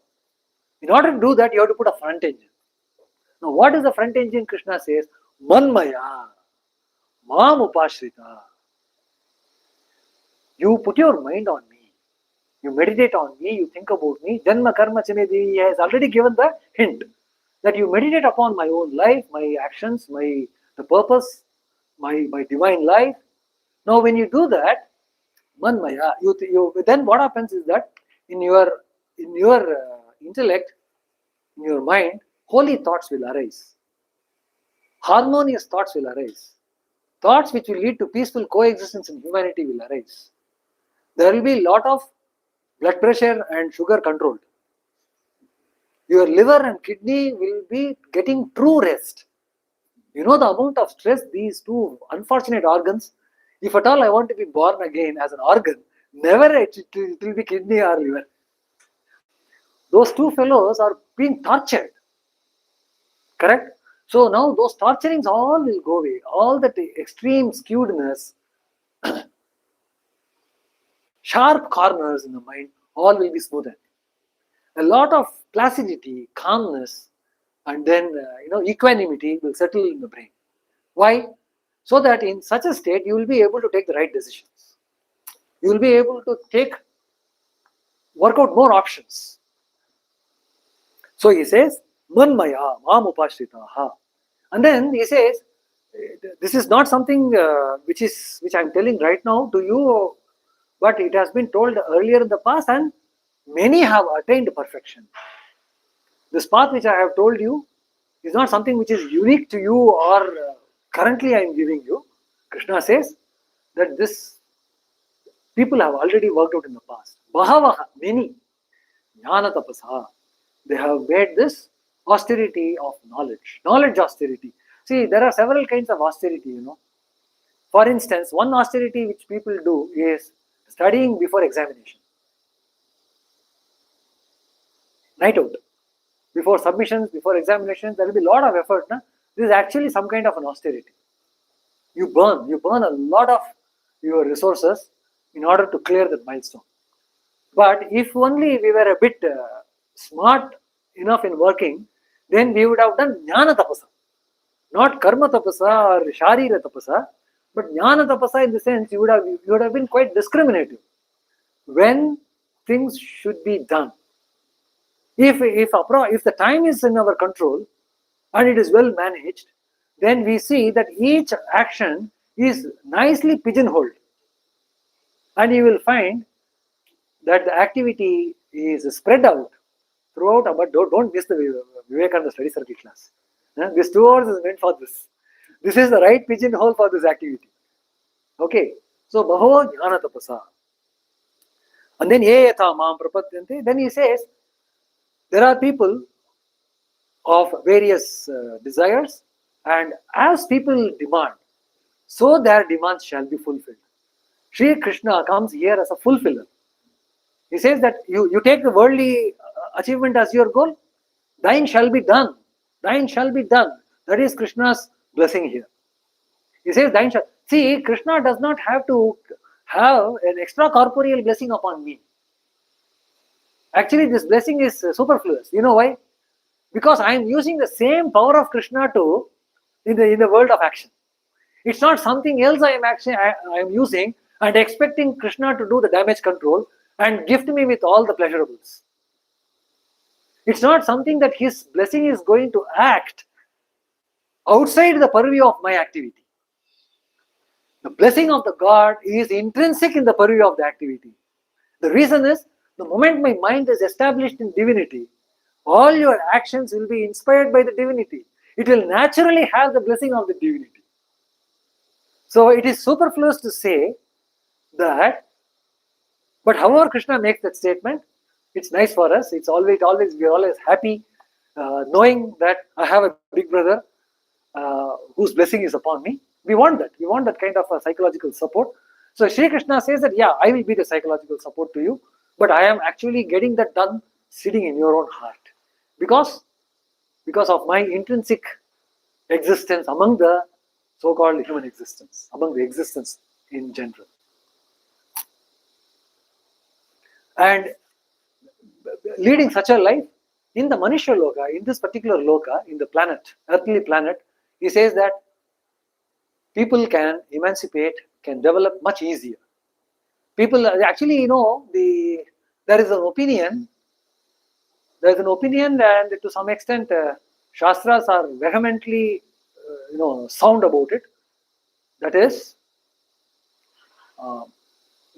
In order to do that, you have to put a front engine. Now what is the front engine? Krishna says, Manmaya, Mam Upashrita. You put your mind on me. You meditate on me, you think about me. Janma Karma Chanedi, he has already given the hint that you meditate upon my own life, my actions, the purpose, my divine life. Now when you do that, Manmaya, then what happens is that in your intellect, in your mind, holy thoughts will arise. Harmonious thoughts will arise. thoughts which will lead to peaceful coexistence in humanity will arise. There will be a lot of blood pressure and sugar controlled. Your liver and kidney will be getting true rest. You know the amount of stress these two unfortunate organs. If at all I want to be born again as an organ, never it will be kidney or liver. Those two fellows are being tortured. Correct? So now those torturings all will go away. All that extreme skewedness, sharp corners in the mind, all will be smoothed. A lot of placidity, calmness, and then equanimity will settle in the brain. Why? So that in such a state you will be able to take the right decisions. You will be able to work out more options. So he says, Manmaya mam upashritaha. And then he says, this is not something which I am telling right now to you, but it has been told earlier in the past, and many have attained perfection. This path which I have told you is not something which is unique to you or currently I am giving you. Krishna says that this people have already worked out in the past. Bahavaha, many, jnana tapasa, they have made this austerity of knowledge austerity. See, there are several kinds of austerity, For instance, one austerity which people do is studying before examination. Night out. Before submissions, before examinations, there will be a lot of effort. This is actually some kind of an austerity. You burn a lot of your resources in order to clear that milestone. But if only we were a bit smart enough in working, then we would have done jnana tapasa. Not karma tapasa or sharira tapasa, but jnana tapasa in the sense you would have been quite discriminative when things should be done. If the time is in our control and it is well managed, then we see that each action is nicely pigeonholed, and you will find that the activity is spread out throughout. But don't miss the Vivekananda study circle class. This 2 hours is meant for this. This is the right pigeonhole for this activity. Okay, so Bahava Jnana Tapasa. And then Ye Yatha Mam Prapadyante, then he says, there are people of various desires, and as people demand, so their demands shall be fulfilled. Sri Krishna comes here as a fulfiller. He says that you take the worldly achievement as your goal, thine shall be done. Thine shall be done. That is Krishna's blessing here. He says, thine shall. See, Krishna does not have to have an extra corporeal blessing upon me. Actually, this blessing is superfluous. You know why? Because I am using the same power of Krishna in the world of action. It's not something else I am using and expecting Krishna to do the damage control and gift me with all the pleasurables. It's not something that his blessing is going to act outside the purview of my activity. The blessing of the God is intrinsic in the purview of the activity. The reason is, the moment my mind is established in divinity, all your actions will be inspired by the divinity. It will naturally have the blessing of the divinity. So it is superfluous to say that, but however Krishna makes that statement, it's nice for us. We are always happy knowing that I have a big brother whose blessing is upon me. We want that. We want that kind of a psychological support. So Shri Krishna says that, yeah, I will be the psychological support to you, but I am actually getting that done sitting in your own heart. Because of my intrinsic existence among the so-called human existence, among the existence in general. And leading such a life in the Manushya Loka, in this particular Loka, in the planet, earthly planet, he says that people can emancipate, can develop much easier. People actually, there is an opinion, and to some extent, Shastras are vehemently, sound about it. That is,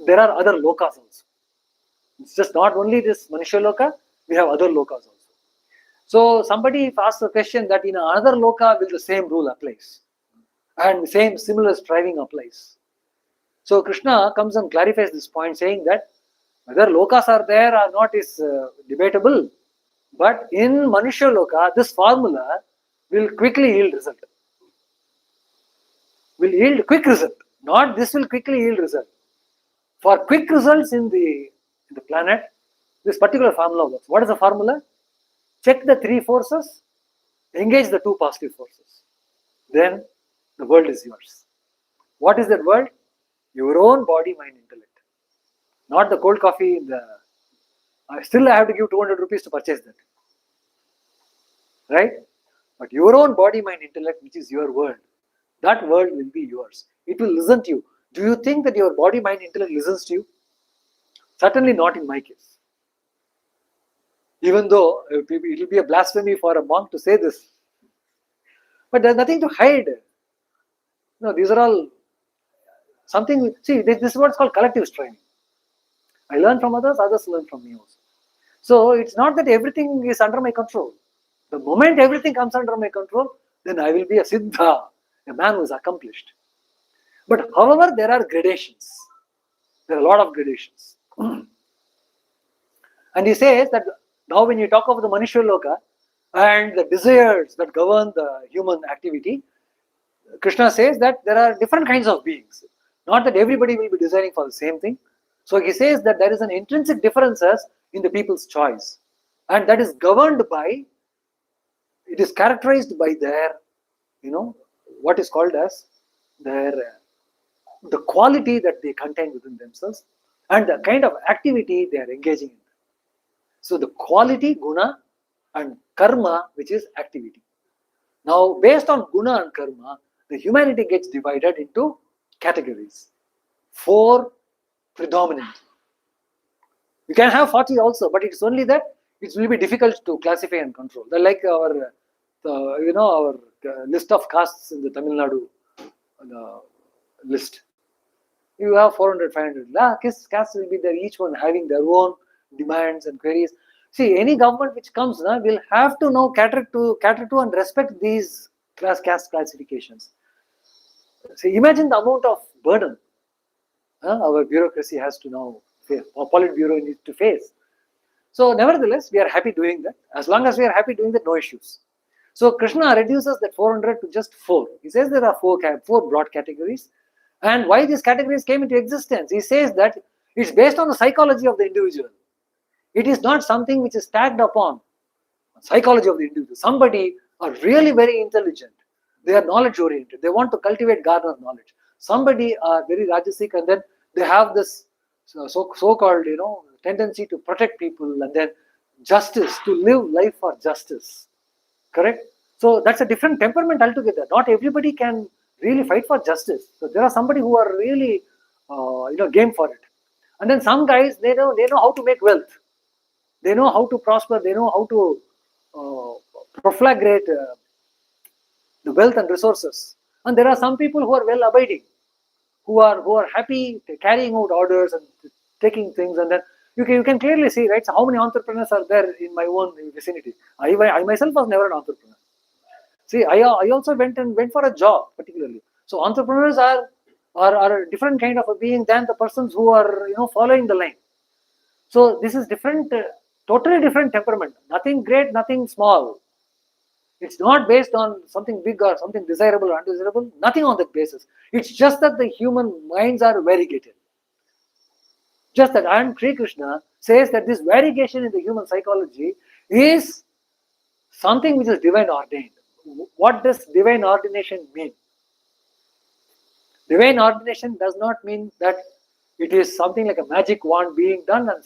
there are other lokas also. It's just not only this Manushya Loka, we have other lokas also. So somebody asks the question that in another loka will the same rule applies. And similar striving applies. So Krishna comes and clarifies this point, saying that whether lokas are there or not is debatable, but in Manushya Loka, this formula will quickly yield result. Will yield quick result. Not this will quickly yield result. For quick results in the planet, this particular formula works. What is the formula? Check the three forces, engage the two positive forces. Then the world is yours. What is that world? Your own body, mind, intellect. Not the cold coffee in the. Still, I have to give 200 rupees to purchase that. Right? But your own body, mind, intellect, which is your world, that world will be yours. It will listen to you. Do you think that your body, mind, intellect listens to you? Certainly not in my case. Even though it will be a blasphemy for a monk to say this. But there's nothing to hide. No, these are all something. See, this is what's called collective striving. I learn from others, others learn from me also. So it's not that everything is under my control. The moment everything comes under my control, then I will be a siddha, a man who is accomplished. But however, there are gradations. There are a lot of gradations. And he says that now when you talk of the Manushya Loka and the desires that govern the human activity, Krishna says that there are different kinds of beings. Not that everybody will be desiring for the same thing. So he says that there is an intrinsic differences in the people's choice. And that is governed by, it is characterized by their, what is called as their, the quality that they contain within themselves and the kind of activity they are engaging in. So the quality, guna, and karma, which is activity. Now, based on guna and karma, the humanity gets divided into categories. 4 predominant. You can have 40 also, but it's only that it will be difficult to classify and control. They're like our, our list of castes in the Tamil Nadu list. You have 400, 500. Castes will be there, each one having their own demands and queries. See, any government which comes will have to now cater to and respect these caste classifications. See, imagine the amount of burden our bureaucracy has to now face, or Politburo needs to face. So, nevertheless, we are happy doing that. As long as we are happy doing that, no issues. So, Krishna reduces that 400 to just 4. He says there are 4 broad categories. And why these categories came into existence? He says that it's based on the psychology of the individual. It is not something which is tagged upon psychology of the individual. Somebody are really very intelligent. They are knowledge oriented. They want to cultivate garner knowledge. Somebody are very rajasic and then they have this so-called tendency to protect people and then justice, to live life for justice. Correct? So that's a different temperament altogether. Not everybody can really fight for justice. So there are somebody who are really game for it. And then some guys, they know how to make wealth. They know how to prosper. They know how to proflagrate the wealth and resources. And there are some people who are well abiding, who are happy carrying out orders and taking things. And then you can clearly see, right? So how many entrepreneurs are there in my own vicinity? I myself was never an entrepreneur. See, I also went for a job particularly. So entrepreneurs are a different kind of a being than the persons who are following the line. So this is different, totally different temperament. Nothing great, nothing small. It's not based on something big or something desirable or undesirable. Nothing on that basis. It's just that the human minds are variegated. Just that, and Sri Krishna says that this variegation in the human psychology is something which is divine ordained. What does divine ordination mean? Divine ordination does not mean that it is something like a magic wand being done and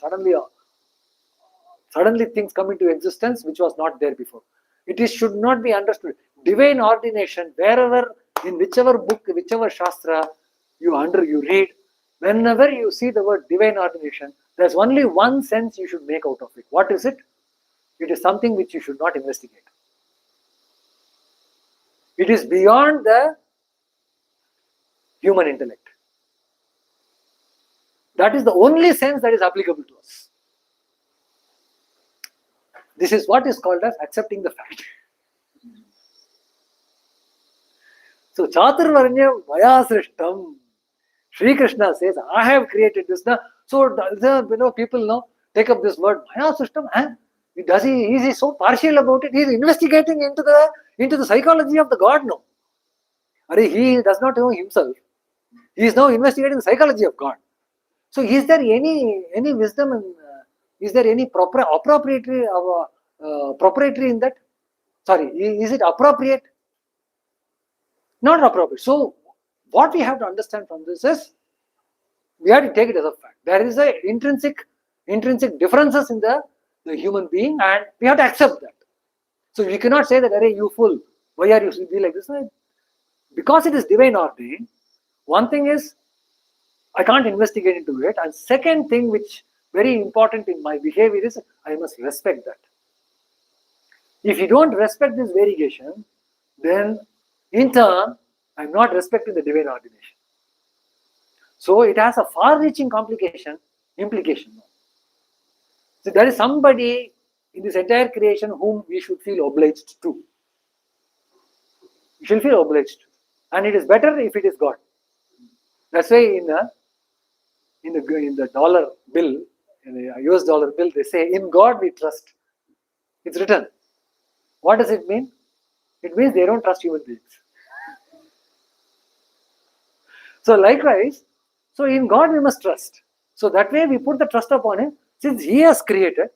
suddenly things come into existence which was not there before. It should not be understood. Divine ordination, wherever, in whichever book, whichever shastra you read, whenever you see the word divine ordination, there's only one sense you should make out of it. What is it? It is something which you should not investigate. It is beyond the human intellect. That is the only sense that is applicable to us. This is what is called as accepting the fact. So Chaturvarnyam Maya Srishtam. Sri Krishna says, I have created this. So people now take up this word Maya Srishtam. Is he so partial about it? He is investigating into the psychology of the God now. He does not know himself. He is now investigating the psychology of God. So is there any wisdom and is there any proprietary in that? Sorry, is it appropriate? Not appropriate. So what we have to understand from this is we have to take it as a fact. There is a intrinsic differences in the human being, and we have to accept that. So we cannot say that, "Arey, you fool, why are you be like this?" Because it is divine ordained. One thing is I can't investigate into it, and second thing, which very important in my behavior, is I must respect that. If you don't respect this variegation, then in turn I'm not respecting the divine ordination. So it has a far-reaching implication. So there is somebody in this entire creation whom we should feel obliged to. We should feel obliged to. And it is better if it is God. That's why in the dollar bill, in the US dollar bill, they say, "In God we trust." It's written. What does it mean? It means they don't trust human beings. So likewise, so in God we must trust. So that way we put the trust upon Him. Since He has created,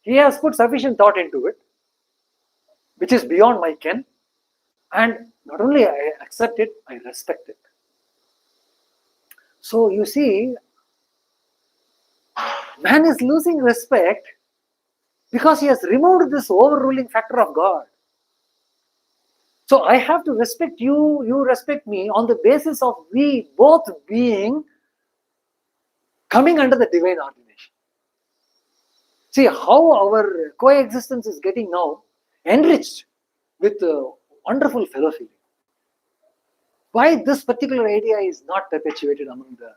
He has put sufficient thought into it, which is beyond my ken. And not only I accept it, I respect it. So you see, man is losing respect because he has removed this overruling factor of God. So I have to respect you, you respect me on the basis of we both being coming under the divine ordination. See how our coexistence is getting now enriched with wonderful fellow feeling. Why this particular idea is not perpetuated among the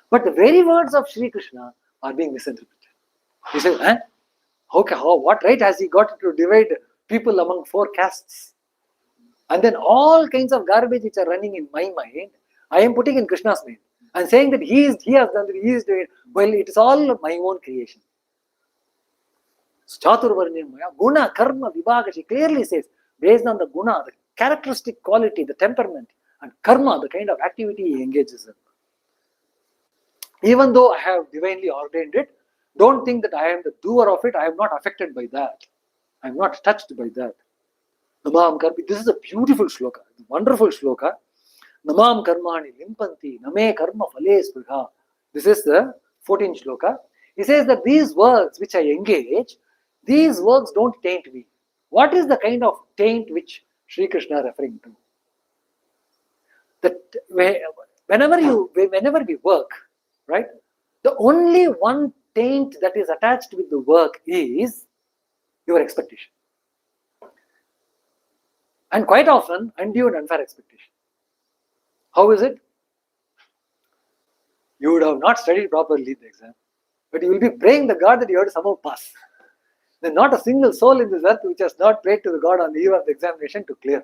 but the very words of Sri Krishna are being misinterpreted. He says, what right has he got to divide people among 4 castes? And then all kinds of garbage which are running in my mind, I am putting in Krishna's mind and saying that he has done that, he is doing it. Well, it is all my own creation. Chaturvarnyam Maya, Guna, Karma, Vibhaga, she clearly says, based on the Guna, the characteristic quality, the temperament, and Karma, the kind of activity he engages in. Even though I have divinely ordained it, don't think that I am the doer of it. I am not affected by that. I am not touched by that. Namam Karmi. This is a beautiful shloka, wonderful shloka. Namam Karmani Limpanti Name Karma Phale Spriha. This is the 14th shloka. He says that these works which I engage, these works don't taint me. What is the kind of taint which Sri Krishna is referring to? That whenever we work, right? The only one taint that is attached with the work is your expectation. And quite often, undue and unfair expectation. How is it? You would have not studied properly in the exam, but you will be praying the God that you have to somehow pass. There is not a single soul in this earth which has not prayed to the God on the eve of the examination to clear.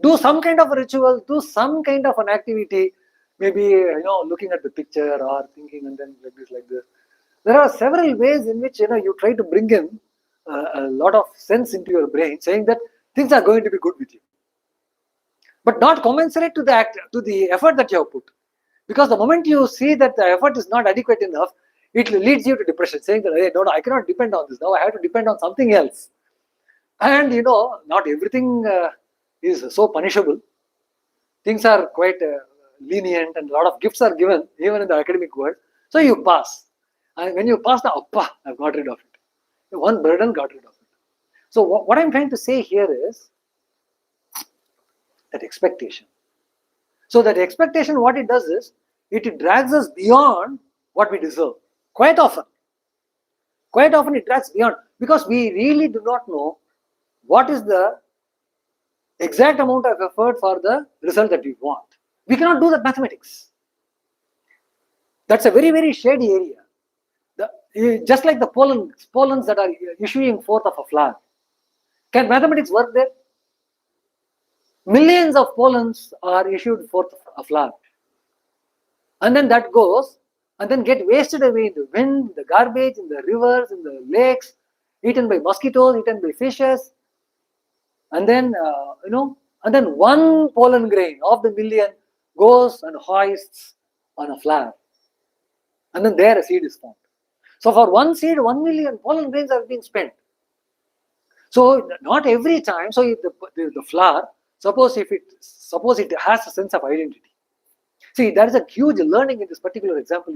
Do some kind of a ritual, do some kind of an activity, maybe looking at the picture or thinking and then like this. There are several ways in which you try to bring in a lot of sense into your brain, saying that things are going to be good with you, but not commensurate to the effort that you have put. Because the moment you see that the effort is not adequate enough, it leads you to depression, saying that, hey, no, I cannot depend on this now. I have to depend on something else. And not everything is so punishable. Things are quite lenient, and a lot of gifts are given even in the academic world. So you pass, and when you pass, I've got rid of it. One burden got rid of it. So what I'm trying to say here is that expectation. So that expectation, what it does is, it drags us beyond what we deserve. Quite often it drags beyond, because we really do not know what is the exact amount of effort for the result that we want. We cannot do that mathematics. That's a very, very shady area. Just like the pollens that are issuing forth of a flower. Can mathematics work there? Millions of pollens are issued forth a flower. And then that goes and then get wasted away in the wind, the garbage, in the rivers, in the lakes, eaten by mosquitoes, eaten by fishes. And then, and then one pollen grain of the million goes and hoists on a flower. And then there a seed is formed. So for one seed, 1 million pollen grains are being spent. So not every time. So if the flower, suppose it has a sense of identity. See, there is a huge learning in this particular example.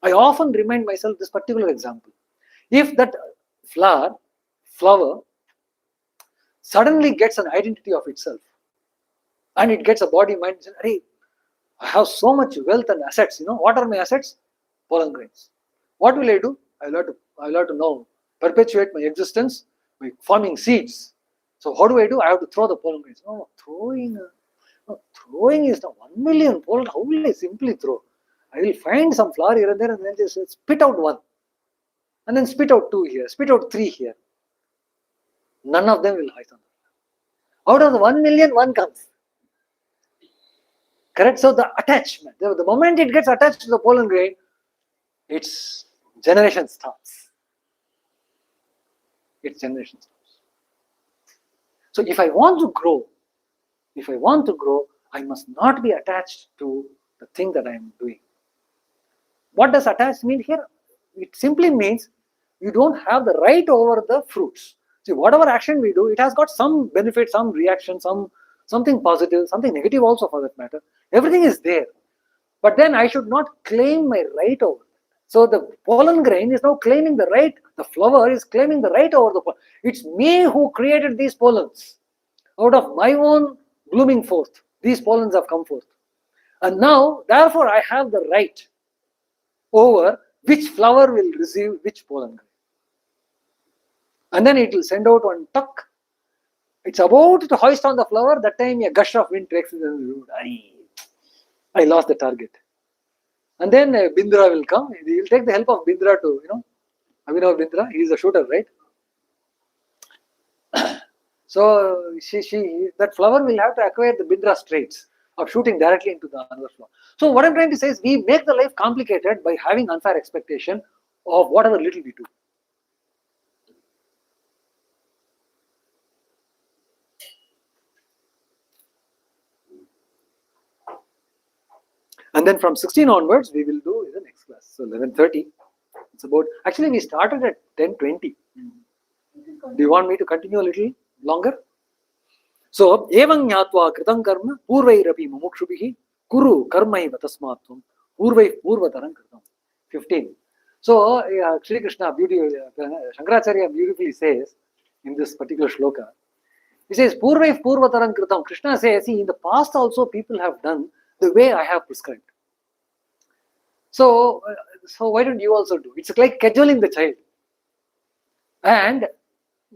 I often remind myself this particular example. If that flower suddenly gets an identity of itself, and it gets a body, mind, hey, I have so much wealth and assets. What are my assets? Pollen grains. What will I do? I'll have to now perpetuate my existence by forming seeds. So how do? I have to throw the pollen grains. No, throwing is not 1 million pollen. How will I simply throw? I will find some flower here and there and then just spit out one. And then spit out two here, spit out three here. None of them will hide on. Out of the 1 million, one comes. Correct? So the attachment, the moment it gets attached to the pollen grain, its generation starts. So if I want to grow, I must not be attached to the thing that I am doing. What does attached mean here? It simply means you don't have the right over the fruits. See, whatever action we do, it has got some benefit, some reaction, something positive, something negative also for that matter. Everything is there. But then I should not claim my right over it. So the pollen grain is now claiming the right, the flower is claiming the right over the pollen. It's me who created these pollens. Out of my own blooming forth, these pollens have come forth. And now, therefore, I have the right over which flower will receive which pollen grain. And then it will send out one tuck. It's about to hoist on the flower. That time a gush of wind takes it and I lost the target. And then Bindra will come. He will take the help of Bindra to, Abhinav Bindra. He is a shooter, right? So that flower will have to acquire the Bindra traits of shooting directly into the other flower. So what I'm trying to say is we make the life complicated by having unfair expectation of whatever little we do. And then from 16 onwards, we will do the next class. So 11:30. It's about, actually we started at 10:20. Do you want me to continue a little longer? So, evang nyatva kritam karma purvairapi mumukshubhihi kuru karmaiva tasmatvam purvataram kritam. 15. So, Sri Krishna, Shankaracharya beautifully says in this particular shloka, he says, purvataram kritam. Krishna says, see, in the past also people have done the way I have prescribed. So why don't you also do? It's like cajoling the child and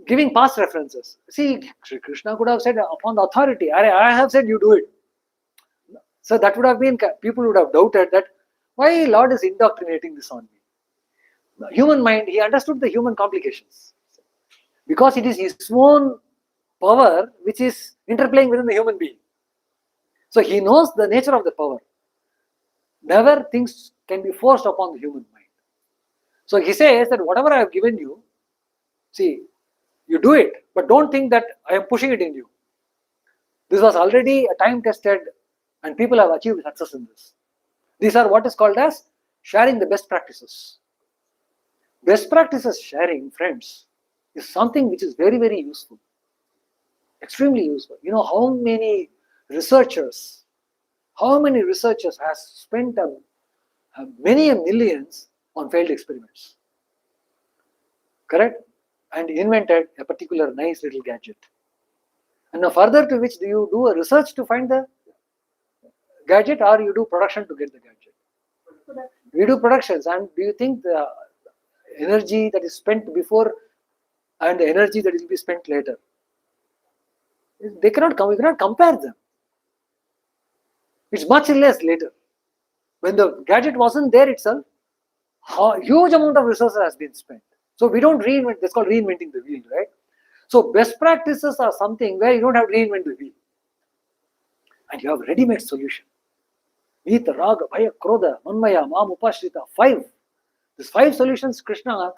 giving past references. See, Krishna could have said upon the authority, I have said you do it. So that would have been, people would have doubted that why Lord is indoctrinating this on me. The human mind, he understood the human complications. Because it is his own power which is interplaying within the human being. So he knows the nature of the power. Never things can be forced upon the human mind. So he says that whatever I have given you, see, you do it, but don't think that I am pushing it in you. This was already a time tested and people have achieved success in this. These are what is called as sharing the best practices. Best practices sharing, friends, is something which is very, very useful. Extremely useful. You know how many researchers has spent many millions on failed experiments. Correct? And invented a particular nice little gadget. And now further to which, do you do a research to find the gadget or you do production to get the gadget? We do productions. And do you think the energy that is spent before and the energy that will be spent later, they cannot come, we cannot compare them. It's much less later. When the gadget wasn't there itself, a huge amount of resources has been spent. So we don't reinvent, that's called reinventing the wheel, right? So best practices are something where you don't have to reinvent the wheel. and you have ready-made solution. Vita, Raga, Bhaya, Krodha, Manmaya, Mam, Upashrita, 5. These 5 solutions Krishna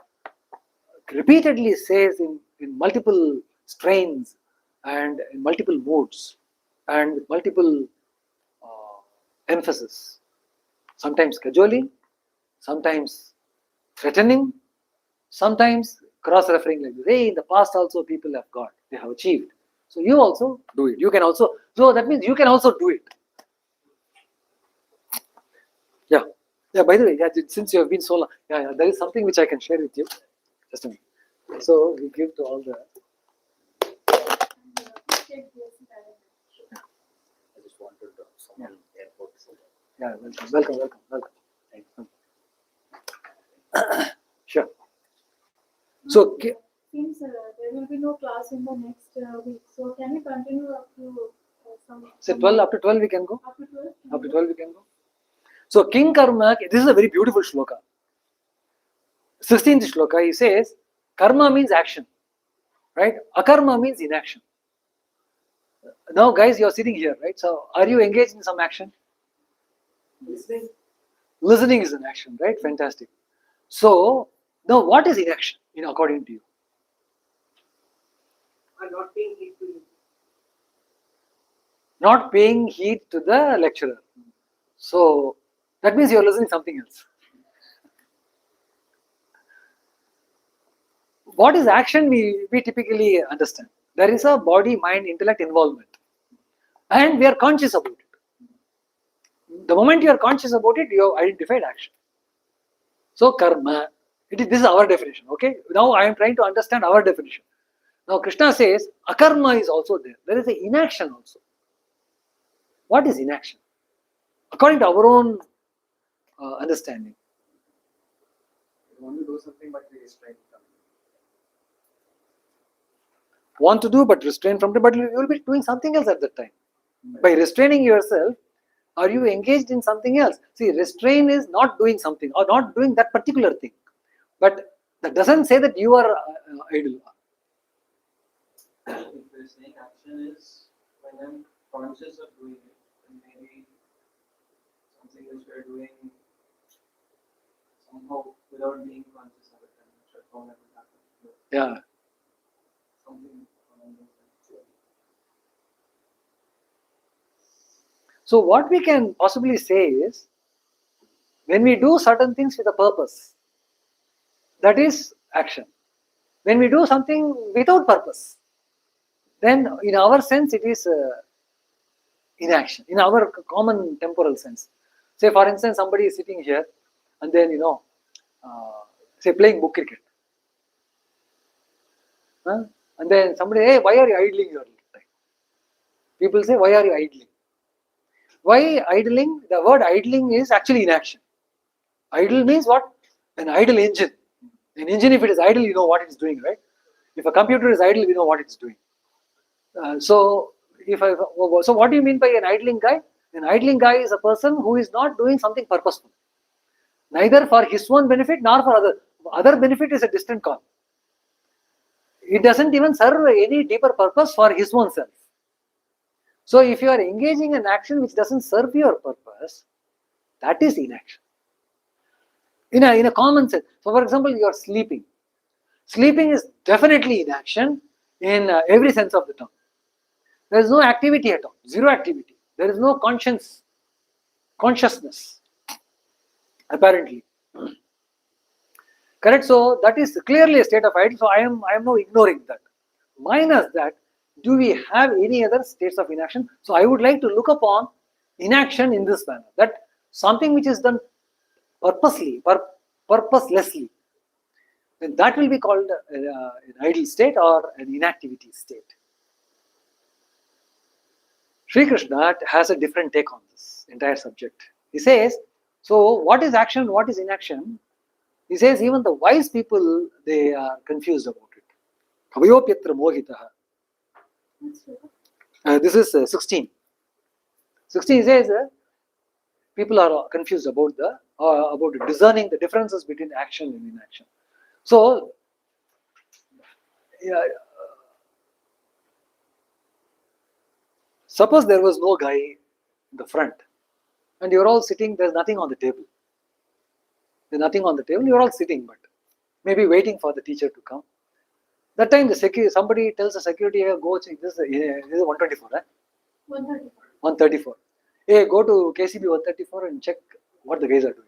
repeatedly says in multiple strains and in multiple modes and with multiple emphasis. Sometimes cajoling, sometimes threatening, sometimes cross-referring like this. Hey, in the past also people have got, they have achieved. So you also do it. You can also, so that means you can also do it. Yeah. Yeah, by the way, yeah, since you have been so long, there is something which I can share with you. Just a minute. So we give to all the. I just wanted someone airport. Yeah, welcome. Sure. So, Since there will be no class in the next week, so can we continue up to some? say 12, up to 12 we can go. Up to 12? Up to 12 we can go. So King Karma, this is a very beautiful shloka. 16th shloka, he says, karma means action, right? Akarma means inaction. Now guys, you are sitting here, right? So are you engaged in some action? Listening is an action, right? Fantastic. So now what is inaction, according to you? Not paying heed to you. Not paying heed to the lecturer. So that means you are listening something else. What is action we typically understand? There is a body, mind, intellect involvement. And we are conscious about it. The moment you are conscious about it, you have identified action. So karma, this is our definition, okay? Now I am trying to understand our definition. Now Krishna says, akarma is also there. There is an inaction also. What is inaction? According to our own understanding. You want to do something but we restrain from Want to do but restrain from it, but you will be doing something else at that time. By restraining yourself, are you engaged in something else? See, restrain is not doing something or not doing that particular thing. But that doesn't say that you are idle. If we're saying action is when I'm conscious of doing it, then maybe something which we're doing somehow without being conscious of it and shutdown that will happen. Yeah. Something along those lines. So what we can possibly say is, when we do certain things with a purpose, that is action. When we do something without purpose, then in our sense it is inaction, in our common temporal sense. Say for instance, somebody is sitting here and then, say playing book cricket. And then somebody, hey, why are you idling your time? People say, why are you idling? Why idling? The word idling is actually inaction. Idle means what? An idle engine. An engine, if it is idle, you know what it's doing, right? If a computer is idle, we know what it's doing. So what do you mean by an idling guy? An idling guy is a person who is not doing something purposeful, neither for his own benefit nor for other. Other benefit is a distant call. It doesn't even serve any deeper purpose for his own self. So if you are engaging in action which doesn't serve your purpose, that is inaction. In a common sense. So for example, you are sleeping. Sleeping is definitely inaction in every sense of the term. There is no activity at all, zero activity. There is no consciousness, apparently. Correct? So that is clearly a state of idle. So I am now ignoring that. Minus that, do we have any other states of inaction? So I would like to look upon inaction in this manner, that something which is done purposely, purposelessly, then that will be called an idle state or an inactivity state. Sri Krishna has a different take on this entire subject. He says, so what is action, what is inaction? He says even the wise people, they are confused about it. Kavayopyatra mohitaha. This is 16. 16 says people are confused about discerning the differences between action and inaction. So, suppose there was no guy in the front, and you're all sitting, there's nothing on the table. There's nothing on the table, you're all sitting, but maybe waiting for the teacher to come. That time somebody tells the security, hey, go check this, is 124, eh? 134. 134. Hey, go to KCB 134 and check what the guys are doing.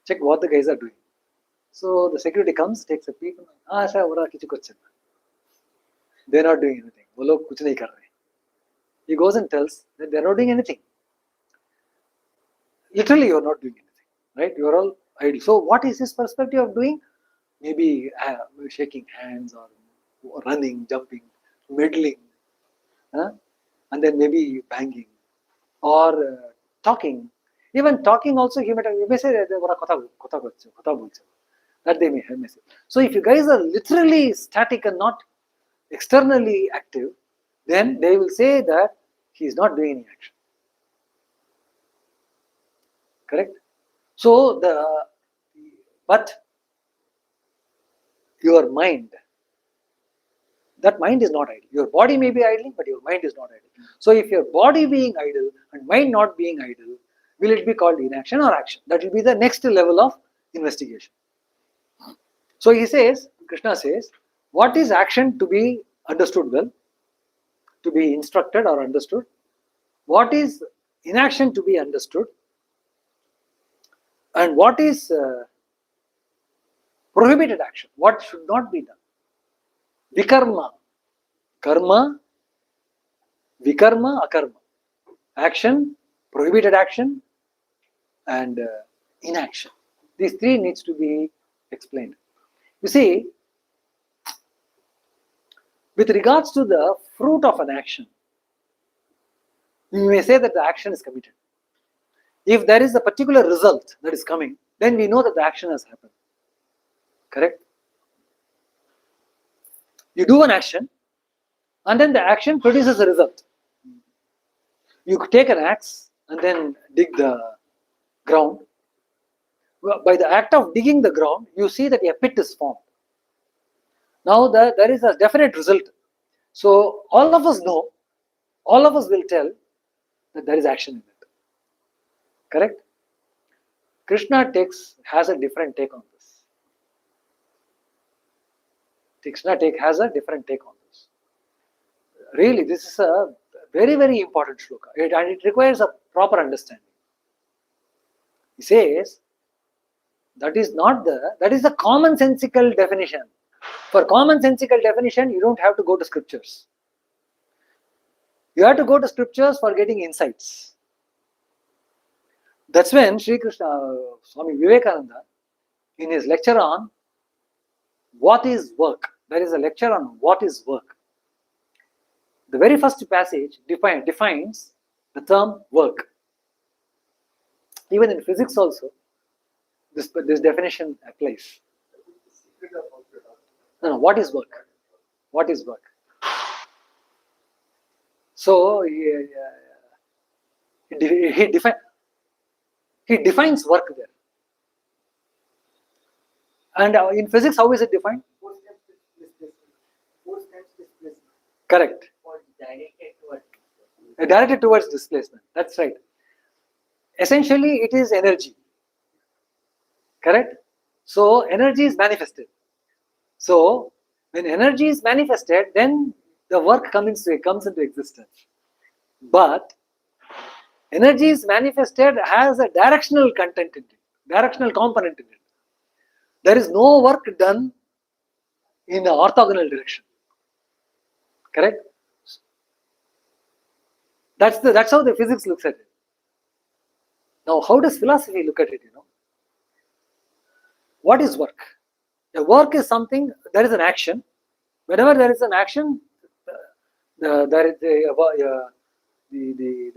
Check what the guys are doing. So the security comes, takes a peek. Sir, they're not doing anything. वो लोग कुछ नहीं कर रहे. He goes and tells that they're not doing anything. Literally, you're not doing anything, right? You're all idle. So what is his perspective of doing? Maybe shaking hands or running, jumping, meddling, and then maybe banging or talking. Even talking also, you may say that they may say. So if you guys are literally static and not externally active, then they will say that he is not doing any action. Correct? So but your mind, that mind is not idle. Your body may be idling, but your mind is not idle. So if your body being idle and mind not being idle, will it be called inaction or action? That will be the next level of investigation. So he says, Krishna says, what is action to be understood well, to be instructed or understood? What is inaction to be understood? And what is prohibited action? What should not be done? Vikarma. Karma, vikarma, akarma. Action, prohibited action, and inaction. These three needs to be explained. You see, with regards to the fruit of an action, you may say that the action is committed. If there is a particular result that is coming, then we know that the action has happened. Correct? You do an action, and then the action produces a result. You could take an axe and then dig the ground. By the act of digging the ground, you see that a pit is formed. Now there is a definite result. So all of us know, all of us will tell that there is action in it. Correct? Krishna has a different take on this. Krishna has a different take on this. Really, this is a very, very important shloka, and it requires a proper understanding. He says, that is the commonsensical definition. For commonsensical definition, you don't have to go to scriptures. You have to go to scriptures for getting insights. That's when Sri Krishna, Swami Vivekananda, in his lecture on what is work, there is a lecture on what is work. The very first passage defines the term work. Even in physics also, this definition applies. No, what is work? What is work? So he defines work there. And in physics, how is it defined? Force times displacement. Correct. Or directed towards. Directed towards displacement. That's right. Essentially, it is energy. Correct? So energy is manifested. So when energy is manifested, then the work comes into existence. But energy is manifested has a directional content in it, directional component in it. There is no work done in an orthogonal direction. Correct? That's how the physics looks at it. Now, how does philosophy look at it? What is work? A work is something. There is an action. Whenever there is an action, the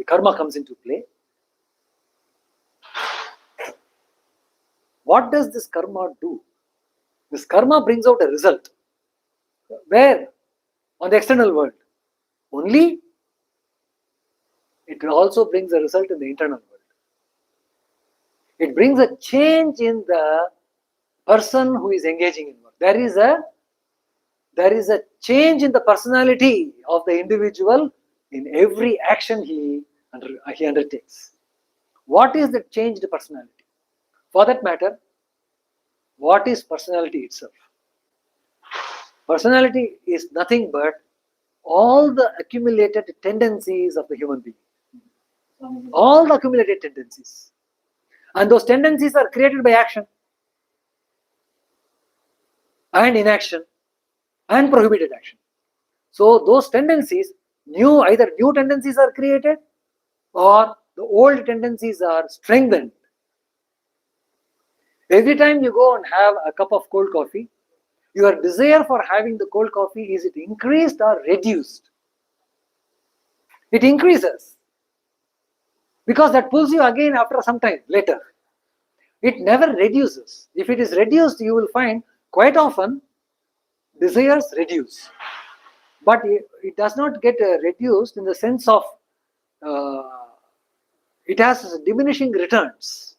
karma comes into play. What does this karma do? This karma brings out a result. Where? On the external world. Only it also brings a result in the internal world. It brings a change in the person who is engaging in work. There is a change in the personality of the individual in every action he he undertakes. What is the changed personality? For that matter, what is personality itself? Personality is nothing but all the accumulated tendencies of the human being. All the accumulated tendencies. And those tendencies are created by action and inaction and prohibited action. So those tendencies, either new tendencies are created or the old tendencies are strengthened. Every time you go and have a cup of cold coffee, your desire for having the cold coffee, is it increased or reduced? It increases. Because that pulls you again after some time later. It never reduces. If it is reduced, you will find quite often desires reduce. But it does not get reduced in the sense of it has diminishing returns.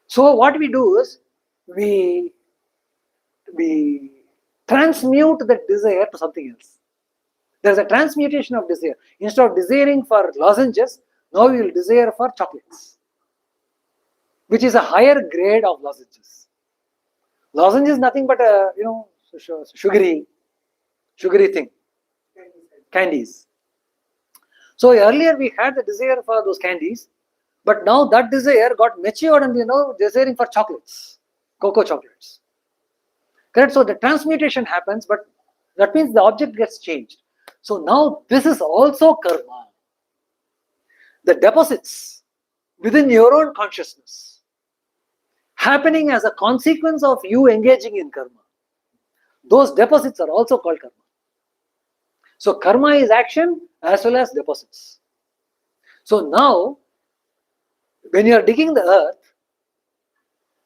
So what we do is we transmute that desire to something else. There is a transmutation of desire. Instead of desiring for lozenges, now we will desire for chocolates, which is a higher grade of lozenges. Lozenge is nothing but a sugary thing, candies. So earlier we had the desire for those candies, but now that desire got matured and desiring for chocolates, cocoa chocolates. Correct? So the transmutation happens, but that means the object gets changed. So now this is also karma. The deposits within your own consciousness happening as a consequence of you engaging in karma. Those deposits are also called karma. So karma is action as well as deposits. So now, when you are digging the earth,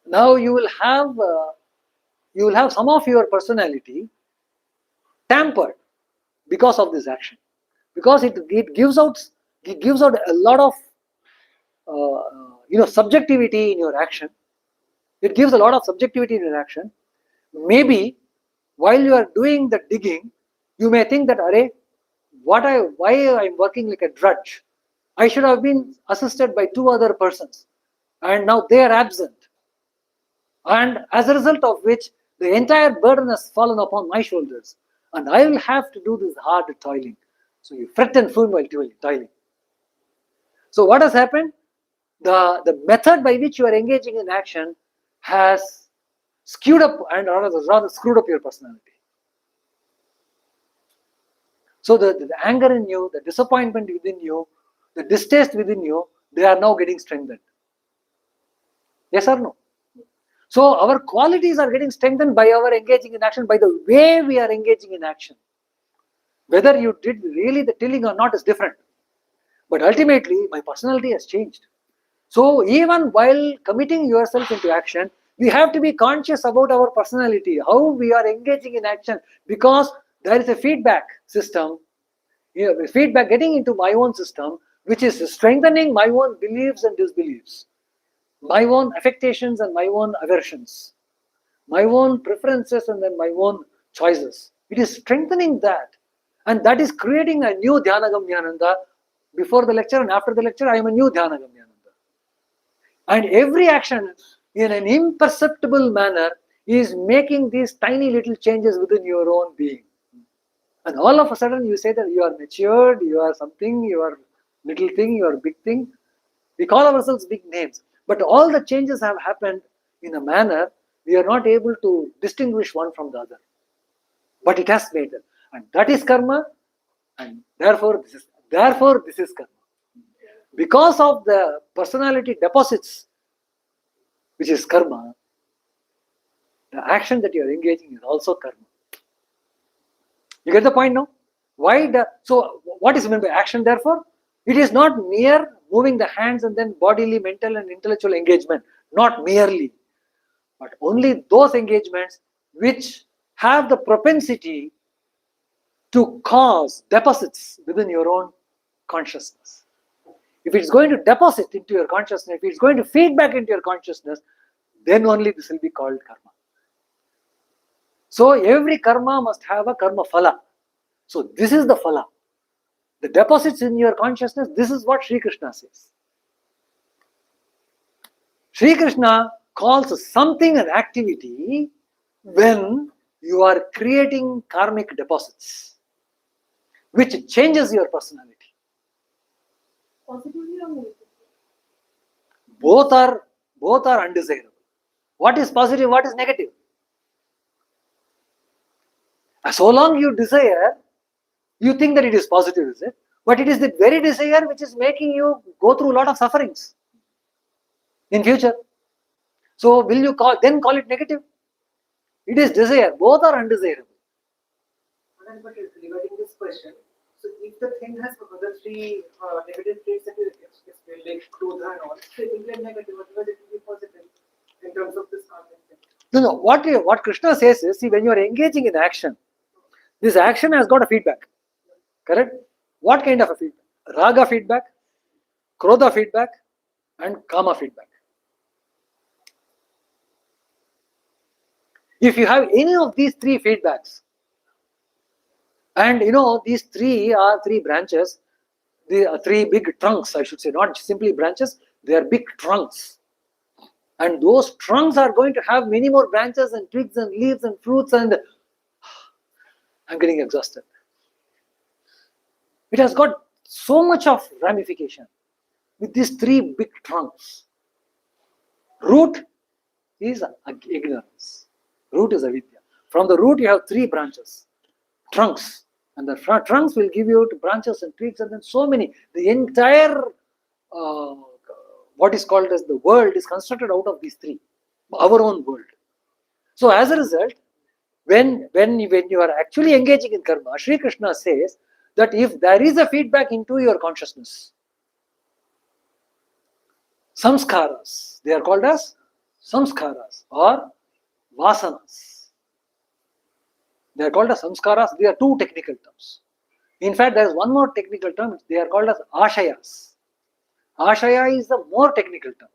now you will have some of your personality tampered because of this action, because it gives out a lot of subjectivity in your action. It gives a lot of subjectivity in your action. Maybe while you are doing the digging, you may think that, why I am working like a drudge? I should have been assisted by 2 other persons, and now they are absent. And as a result of which, the entire burden has fallen upon my shoulders, and I will have to do this hard toiling. So you fret and fume while toiling. So what has happened? The method by which you are engaging in action has skewed up and rather screwed up your personality. So the anger in you, the disappointment within you, the distaste within you, they are now getting strengthened. Yes or no? So our qualities are getting strengthened by our engaging in action, by the way we are engaging in action. Whether you did really the tilling or not is different. But ultimately, my personality has changed. So even while committing yourself into action, we have to be conscious about our personality, how we are engaging in action, because there is a feedback system, feedback getting into my own system, which is strengthening my own beliefs and disbeliefs, my own affectations and my own aversions, my own preferences and then my own choices. It is strengthening that, and that is creating a new Dhyana Gamyananda. Before the lecture and after the lecture, I am a new Dhyana Gamyananda. And every action in an imperceptible manner is making these tiny little changes within your own being. And all of a sudden you say that you are matured, you are something, you are little thing, you are big thing. We call ourselves big names. But all the changes have happened in a manner we are not able to distinguish one from the other. But it has made it. And that is karma, and therefore this is karma. Because of the personality deposits, which is karma, the action that you are engaging is also karma. You get the point now? So what is meant by action therefore? It is not mere moving the hands and then bodily, mental and intellectual engagement. Not merely. But only those engagements which have the propensity to cause deposits within your own consciousness. If it's going to deposit into your consciousness, if it's going to feed back into your consciousness, then only this will be called karma. So every karma must have a karma phala. So this is the phala. The deposits in your consciousness, this is what Sri Krishna says. Sri Krishna calls something an activity when you are creating karmic deposits, which changes your personality. Positively or negatively? Both are undesirable. What is positive, what is negative? So long you desire, you think that it is positive, is it? But it is the very desire which is making you go through a lot of sufferings in future. So will you then call it negative? It is desire. Both are undesirable. But regarding this question, so if the thing has other three negative traits that you explained, like krodha and all, so it will be negative, otherwise it will be positive in terms of this karmic thing. No. What Krishna says is, see, when you are engaging in action, this action has got a feedback. Correct? What kind of a feedback? Raga feedback, krodha feedback, and kama feedback. If you have any of these three feedbacks, and these three are three branches, the three big trunks, I should say, not simply branches, they are big trunks. And those trunks are going to have many more branches and twigs and leaves and fruits, and I'm getting exhausted. It has got so much of ramification with these three big trunks. Root is ignorance. Root is avidya. From the root you have three branches, trunks. And the trunks will give you branches and twigs, and then so many. The entire what is called as the world is constructed out of these three, our own world. So as a result, when you are actually engaging in karma, Sri Krishna says that if there is a feedback into your consciousness, samskaras, they are called as samskaras or vasanas. They are called as samskaras. They are two technical terms. In fact, there is one more technical term. They are called as ashayas. Ashaya is the more technical term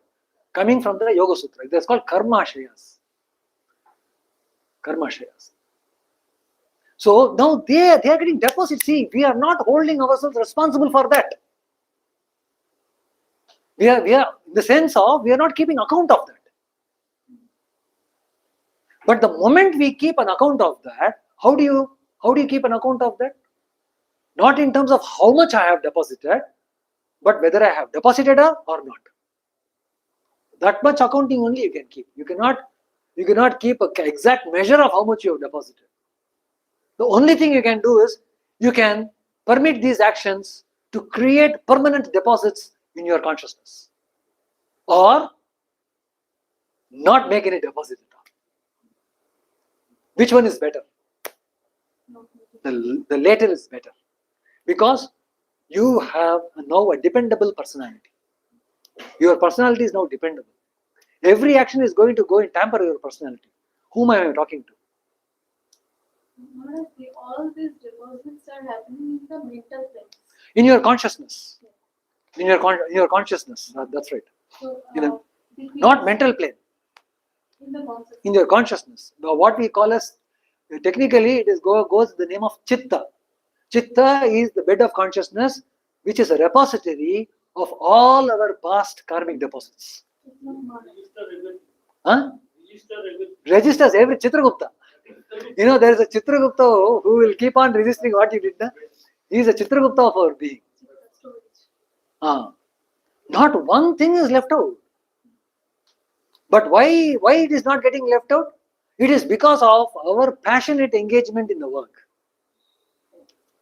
coming from the Yoga Sutra. It is called karmashayas. Karmashayas. So now they are getting deposits. See, we are not holding ourselves responsible for that. We are in the sense of we are not keeping account of that. But the moment we keep an account of that, how do you keep an account of that? Not in terms of how much I have deposited, but whether I have deposited or not. That much accounting only you can keep. You cannot keep an exact measure of how much you have deposited. The only thing you can do is you can permit these actions to create permanent deposits in your consciousness, or not make any deposit at all. Which one is better? The latter is better, because you have now a dependable personality. Your personality is now dependable. Every action is going to go and tamper your personality. Whom am I talking to? All these deposits are happening in the mental plane. In your consciousness. In your consciousness. That's right. So, Not mental plane. in the consciousness. In your consciousness. Now, what we call as, technically it is goes the name of chitta. Chitta is the bed of consciousness, which is a repository of all our past karmic deposits. It's not mind. Huh? Registers every Chitragupta. There is a Chitragupta who will keep on registering what you did. He is a Chitragupta of our being. Not one thing is left out. But why it is not getting left out? It is because of our passionate engagement in the work.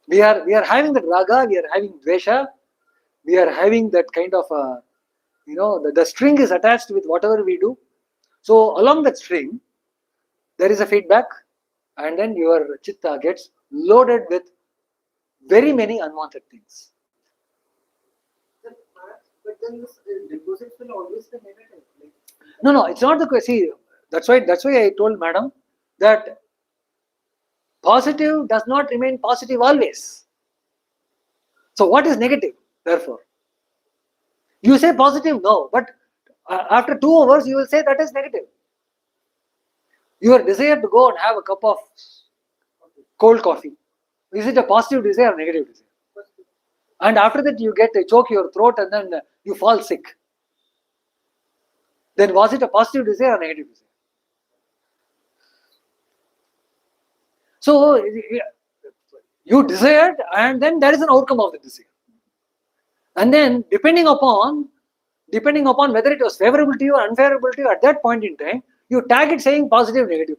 We are having that raga, we are having dvesha, we are having that kind of the string is attached with whatever we do. So along that string, there is a feedback, and then your chitta gets loaded with very many unwanted things. But then this deposit will always be negative. No, it's not the question. See, that's why I told madam that positive does not remain positive always. So what is negative, therefore? You say positive, no, but after 2 hours you will say that is negative. Your desire to go and have a cup of cold coffee, is it a positive desire or negative desire? and after that you get choke your throat and then you fall sick. Then was it a positive desire or negative desire? So you desired, and then there is an outcome of the desire. And then depending upon whether it was favorable to you or unfavorable to you at that point in time, you tag it saying positive, negative,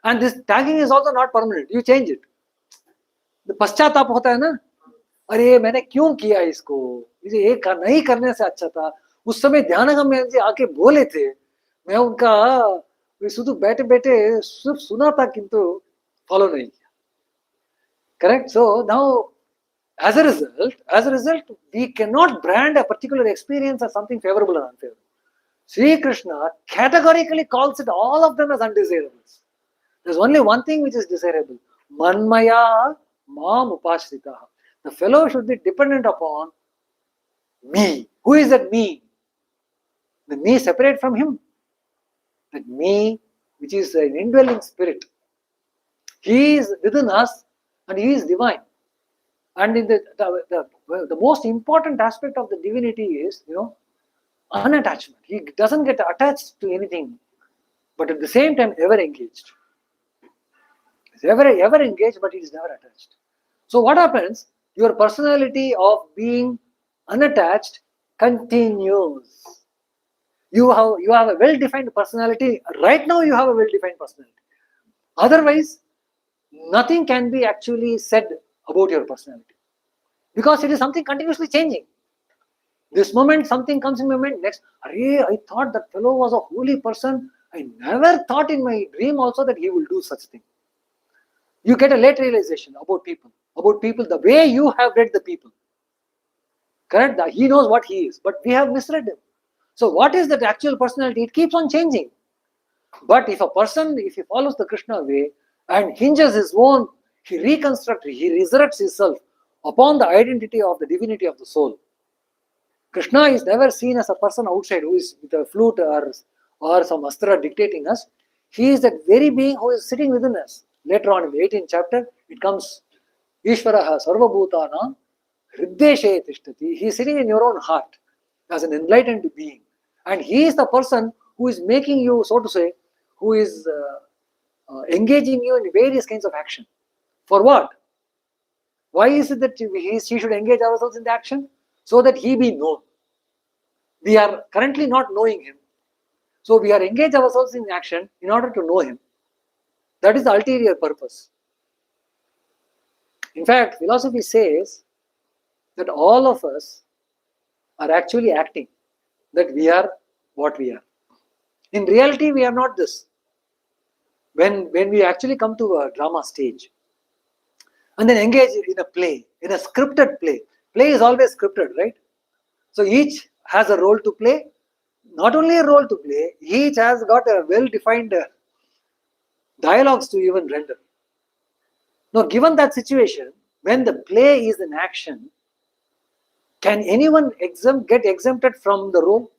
and this tagging is also not permanent. You change it. The पश्चाताप होता है ना, अरे मैंने क्यों किया इसको, मुझे ये नहीं करने से अच्छा था. उस समय ध्यानगम में जी आके बोले थे, मैं उनका शुद्ध बैठे बैठे सिर्फ सुना था किंतु फॉलो नहीं किया. Correct? So now as a result, we cannot brand a particular experience as something favorable or unfavorable. Sri Krishna categorically calls it all of them as undesirables. There's only one thing which is desirable. Manmaya mam upashritaha. The fellow should be dependent upon me. Who is that me? The me separate from him. That me, which is an indwelling spirit. He is within us and he is divine. And in the most important aspect of the divinity is, unattachment. He doesn't get attached to anything, but at the same time ever engaged. He's ever engaged, but he is never attached. So what happens? Your personality of being unattached continues. You have a well-defined personality. Right now you have a well-defined personality. Otherwise, nothing can be actually said about your personality, because it is something continuously changing. This moment something comes in my mind, next, I thought that fellow was a holy person. I never thought in my dream also that he will do such thing. You get a late realization about people, the way you have read the people. Correct? He knows what he is, but we have misread him. So what is that actual personality? It keeps on changing. But if he follows the Krishna way and hinges his own, he resurrects himself upon the identity of the divinity of the soul. Krishna is never seen as a person outside who is with a flute or some astra dictating us. He is that very being who is sitting within us. Later on in the 18th chapter, it comes, Ishwara sarva bhutana hriddeshe tishtati. He is sitting in your own heart as an enlightened being. And he is the person who is making you, so to say, who is engaging you in various kinds of action. For what? Why is it that she should engage ourselves in the action? So that he be known. We are currently not knowing him. So we are engaged ourselves in action in order to know him. That is the ulterior purpose. In fact, philosophy says that all of us are actually acting, that we are what we are. In reality, we are not this. When we actually come to a drama stage and then engage in a play, in a scripted play. Play is always scripted, right? So each has a role to play. Not only a role to play, each has got a well-defined dialogues to even render. Now, given that situation, when the play is in action, can anyone get exempted from the role?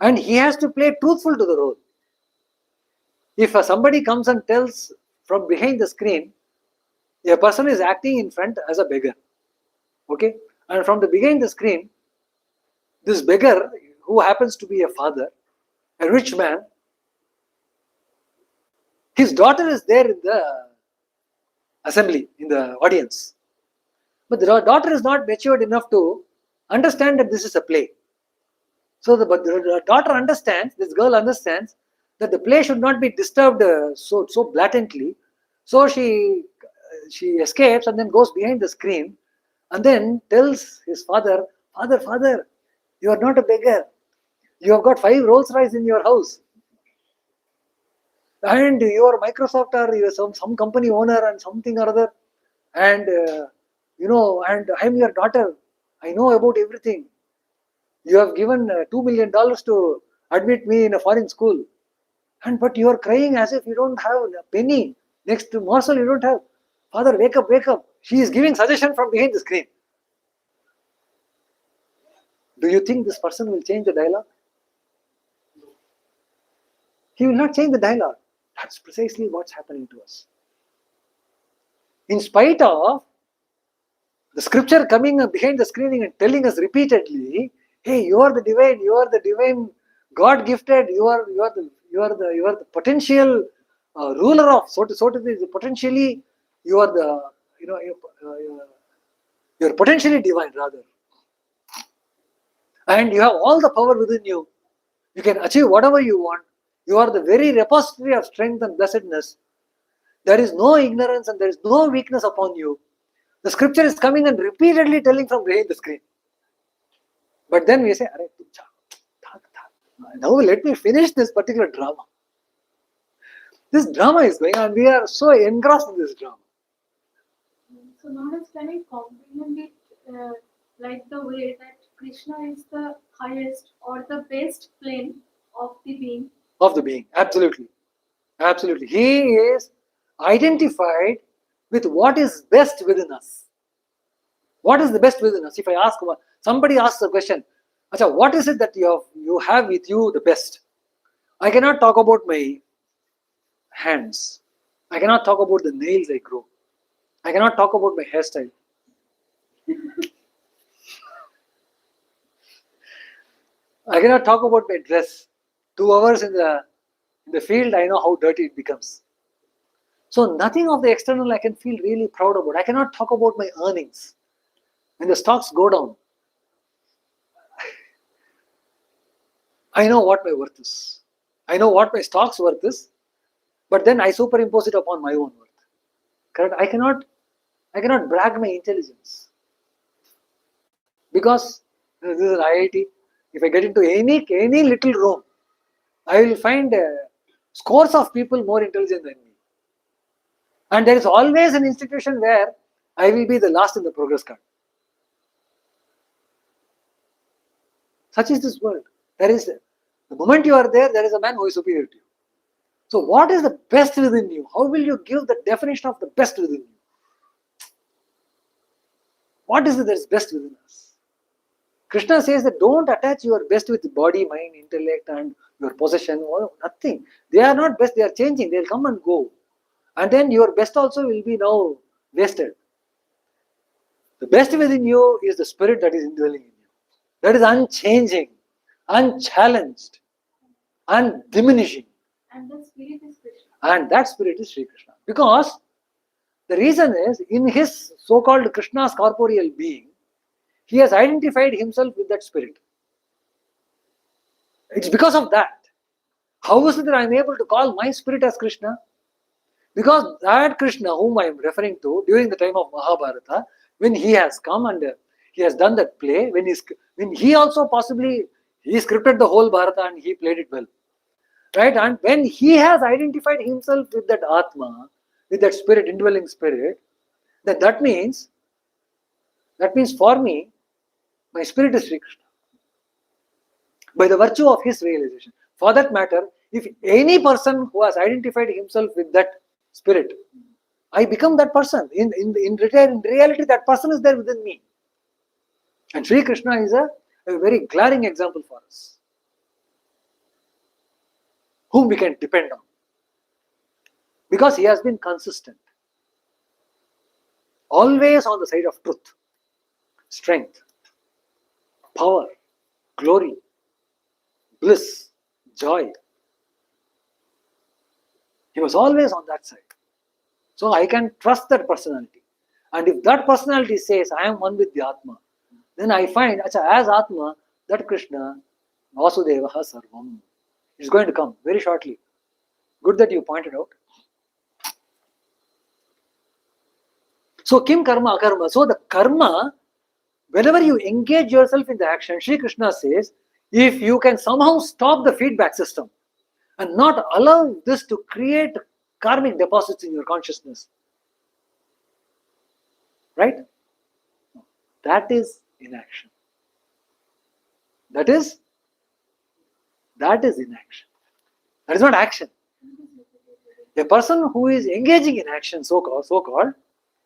And he has to play truthful to the role. If somebody comes and tells from behind the screen, a person is acting in front as a beggar. Okay? And from the behind the screen, this beggar, who happens to be a father, a rich man, his daughter is there in the assembly, in the audience. But the daughter is not matured enough to understand that this is a play. So the daughter understands, this girl understands, that the play should not be disturbed so blatantly. So she escapes and then goes behind the screen and then tells his father, Father, you are not a beggar. You have got 5 Rolls Royce in your house. And you are Microsoft or you are some company owner and something or other. And, and I am your daughter. I know about everything. You have given $2 million to admit me in a foreign school. But you are crying as if you don't have a penny. Next morsel you don't have. Father, wake up, wake up. She is giving suggestion from behind the screen. Do you think this person will change the dialogue? He will not change the dialogue. That's precisely what's happening to us. In spite of The scripture coming behind the screening and telling us repeatedly, hey, you are the divine, God gifted, you are the potential ruler of, so to say, potentially, you are the, you're potentially divine rather. And you have all the power within you. You can achieve whatever you want. You are the very repository of strength and blessedness. There is no ignorance and there is no weakness upon you. The scripture is coming and repeatedly telling from behind the screen. But then we say, now let me finish this particular drama. This drama is going on. We are so engrossed in this drama. So Maharaj, can I comprehend it like the way that Krishna is the highest or the best plane of the being? Of the being, absolutely. Absolutely. He is identified with what is best within us. What is the best within us? If I ask, somebody asks a question, Acha, what is it that you have with you the best? I cannot talk about my hands. I cannot talk about the nails I grow. I cannot talk about my hairstyle. I cannot talk about my dress. 2 hours in the field, I know how dirty it becomes. So nothing of the external I can feel really proud about. I cannot talk about my earnings. When the stocks go down, I know what my worth is. I know what my stock's worth is, but then I superimpose it upon my own worth. Correct? I cannot brag my intelligence. Because this is IIT. If I get into any little room, I will find scores of people more intelligent than me. And there is always an institution where I will be the last in the progress card. Such is this world. The moment you are there is a man who is superior to you. So what is the best within you? How will you give the definition of the best within you? What is it that is best within us? Krishna says that don't attach your best with body, mind, intellect and your possession or nothing. They are not best, they are changing, they will come and go. And then your best also will be now wasted. The best within you is the spirit that is indwelling in you. That is unchanging, unchallenged, undiminishing. And the spirit is Krishna. And that spirit is Sri Krishna. Because the reason is, in his so-called Krishna's corporeal being, he has identified himself with that spirit. It's because of that. How is it that I am able to call my spirit as Krishna? Because that Krishna whom I am referring to during the time of Mahabharata, when he has come and he has done that play, when he also possibly, he scripted the whole Bharata and he played it well. Right? And when he has identified himself with that Atma, with that spirit, indwelling spirit, then that means for me, my spirit is Sri Krishna. By the virtue of his realization. For that matter, if any person who has identified himself with that spirit, I become that person. In reality, that person is there within me. And Sri Krishna is a very glaring example for us, whom we can depend on. Because he has been consistent. Always on the side of truth, strength, power, glory, bliss, joy. He was always on that side. So I can trust that personality. And if that personality says, I am one with the Atma, then I find, as Atma, that Krishna, Vasudevaha Sarvam, is going to come very shortly. Good that you pointed out. So, kim karma akarma. So, the karma, whenever you engage yourself in the action, Sri Krishna says, if you can somehow stop the feedback system and not allow this to create karmic deposits in your consciousness, right? That is inaction. That is inaction. That is not action. A person who is engaging in action, so-called,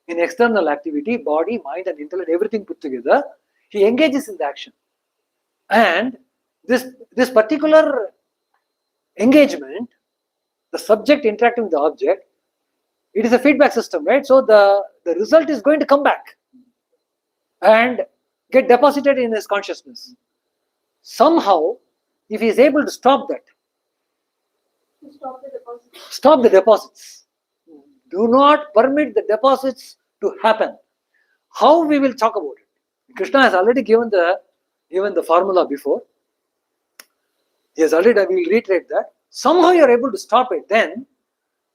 in external activity, body, mind and intellect, everything put together, he engages in the action. And this particular engagement, the subject interacting with the object, it is a feedback system, right? So the result is going to come back. and get deposited in his consciousness. Somehow, if he is able to stop that, To stop the deposit. stop the deposits. Do not permit the deposits to happen. How we will talk about it? Krishna has already given the formula before. He has already, we will reiterate that. Somehow you are able to stop it. Then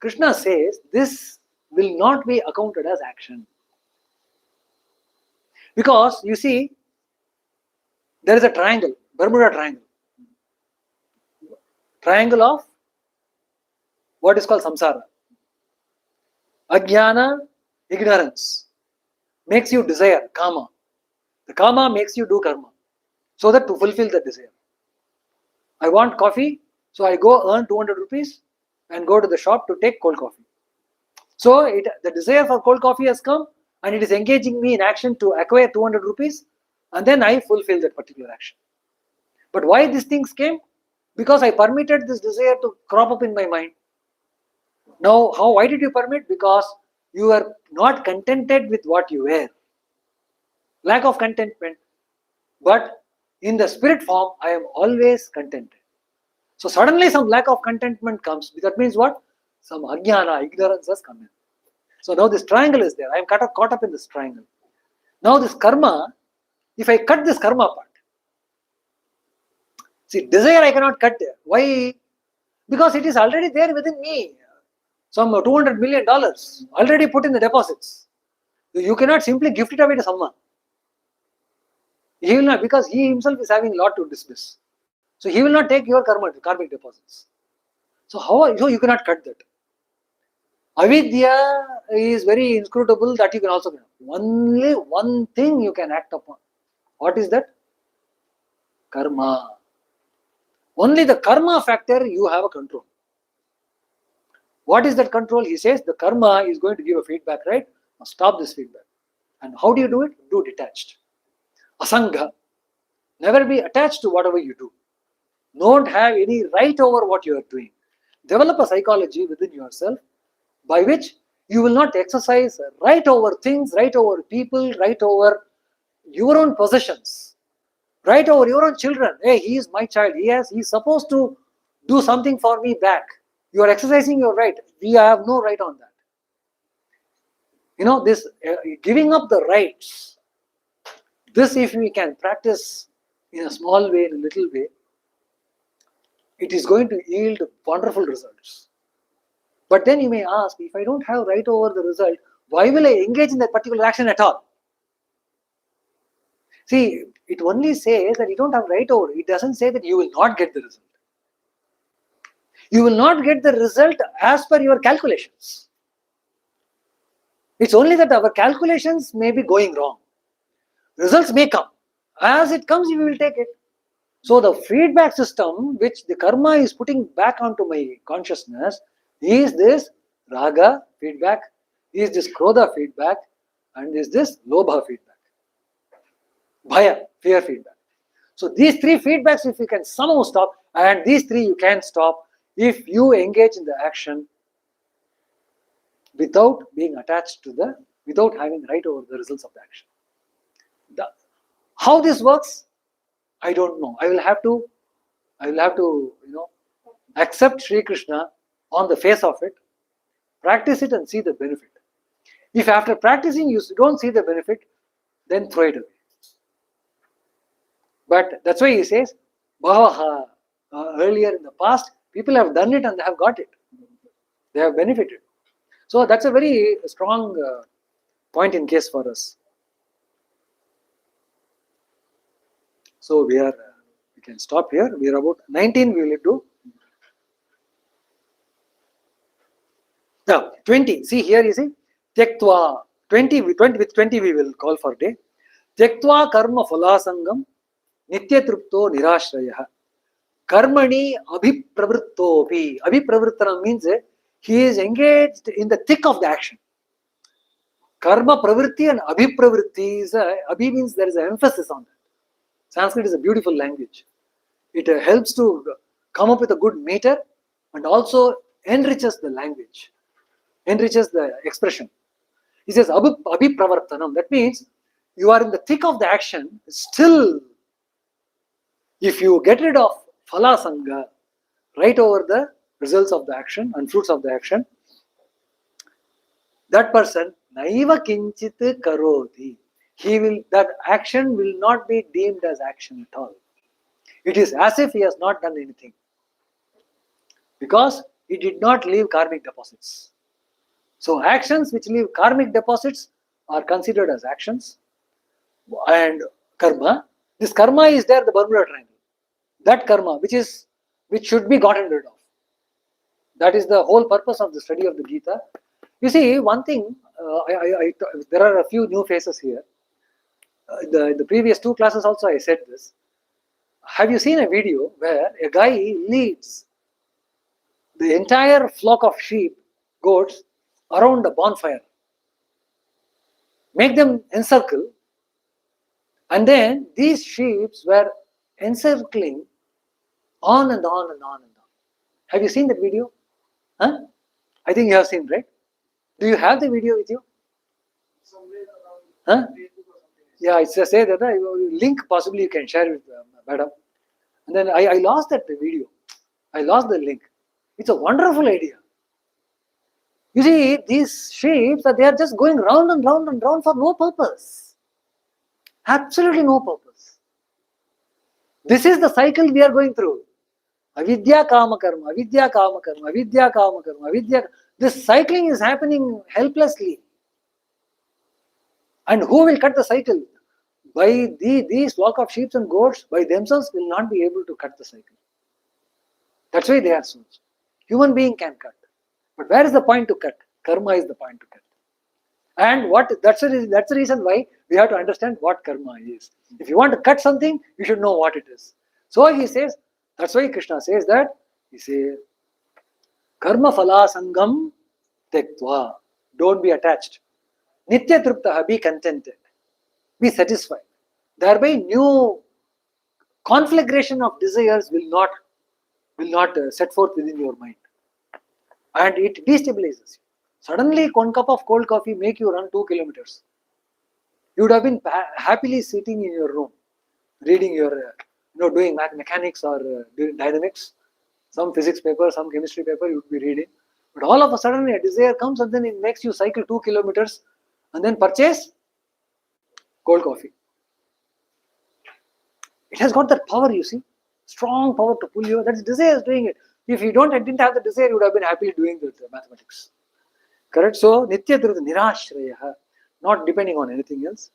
Krishna says this will not be accounted as action. Because you see, there is a triangle, Bermuda Triangle. Triangle of what is called samsara. Ajnana, ignorance, makes you desire, karma. The karma makes you do karma, so that to fulfill the desire. I want coffee, so I go earn 200 rupees and go to the shop to take cold coffee. So the desire for cold coffee has come and it is engaging me in action to acquire 200 rupees, and then I fulfill that particular action. But why these things came? Because I permitted this desire to crop up in my mind. Now, why did you permit? Because you are not contented with what you were. Lack of contentment. But in the spirit form, I am always contented. So suddenly some lack of contentment comes. That means what? Some ajnana, ignorance has come in. So now this triangle is there. I am caught up in this triangle. Now this karma, if I cut this karma part, see, desire I cannot cut there. Why? Because it is already there within me. Some $200 million already put in the deposits. You cannot simply gift it away to someone. He will not, because he himself is having a lot to dismiss. So he will not take your karmic deposits. So so you cannot cut that. Avidya is very inscrutable, that you can also do. Only one thing you can act upon. What is that? Karma. Only the karma factor you have a control. What is that control? He says the karma is going to give a feedback, right? Now stop this feedback. And how do you do it? Do detached. Asangha. Never be attached to whatever you do. Don't have any right over what you are doing. Develop a psychology within yourself by which you will not exercise right over things, right over people, right over your own possessions, right over your own children. Hey, he is my child. He's supposed to do something for me back. You are exercising your right. We have no right on that. You know, this giving up the rights, this if we can practice in a small way, in a little way, it is going to yield wonderful results. But then you may ask, if I don't have right over the result, why will I engage in that particular action at all? See, it only says that you don't have right over it. It doesn't say that you will not get the result. You will not get the result as per your calculations. It's only that our calculations may be going wrong. Results may come. As it comes, we will take it. So the feedback system which the karma is putting back onto my consciousness is this raga feedback, is this krodha feedback, and is this lobha feedback. Bhaya, fear feedback. So these three feedbacks, if you can somehow stop, and these three you can stop if you engage in the action without being attached to without having right over the results of the action. How this works, I don't know. I will have to accept Sri Krishna on the face of it, practice it and see the benefit. If after practicing you don't see the benefit, then throw it away. But that's why he says, Bhavaha, earlier in the past, people have done it and they have got it. They have benefited. So that's a very strong point in case for us. So we can stop here. We are about 19 we will do. Now 20. See here you see. Tyaktva. 20 with 20 we will call for day. Tyaktva karma phalasangam nitya trupto nirashrayah. Karmani abhipravrittopi. Abhipravrittana means he is engaged in the thick of the action. Karma pravritti and abhipravritti is abhi means there is an emphasis on that. Sanskrit is a beautiful language. It helps to come up with a good meter and also enriches the language, enriches the expression. He says abhipravartanam. That means you are in the thick of the action, still, if you get rid of phala sangha, right over the results of the action and fruits of the action, that person naiva kinchit karoti. That action will not be deemed as action at all. It is as if he has not done anything, because he did not leave karmic deposits. So actions which leave karmic deposits are considered as actions, and karma. This karma is there, the Bermuda Triangle. That karma which should be gotten rid of. That is the whole purpose of the study of the Gita. You see, one thing, there are a few new faces here. The previous two classes also I said this. Have you seen a video where a guy leads the entire flock of sheep, goats, around a bonfire? Make them encircle, and then these sheep were encircling on and on and on and on. Have you seen that video? Huh? I think you have seen, right? Do you have the video with you? Somewhere around Huh? Facebook or something. Yeah, it's say that link possibly you can share with madam. And then I lost that video. I lost the link. It's a wonderful idea. You see, these sheep, they are just going round and round and round for no purpose. Absolutely no purpose. This is the cycle we are going through. Avidya kama karma, avidya kama karma, avidya kama karma, avidya. This cycling is happening helplessly. And who will cut the cycle? By these flock of sheep and goats, by themselves will not be able to cut the cycle. That's why they are souls. Human being can cut. But where is the point to cut? Karma is the point to cut. And that's the reason why we have to understand what karma is. If you want to cut something, you should know what it is. So he says, that's why Krishna says that, he says, karma phala sangam tektva. Don't be attached. Nitya truptaha, be contented. Be satisfied. Thereby new conflagration of desires will not set forth within your mind. And it destabilizes you. Suddenly, 1 cup of cold coffee make you run 2 kilometers. You would have been happily sitting in your room, reading your, doing mechanics or doing dynamics, some physics paper, some chemistry paper you would be reading. But all of a sudden, a desire comes and then it makes you cycle 2 kilometers and then purchase cold coffee. It has got that power, you see, strong power to pull you. That's desire is doing it. If you didn't have the desire, you would have been happily doing the mathematics. Correct? So, nitya drita nirashrayaha, not depending on anything else.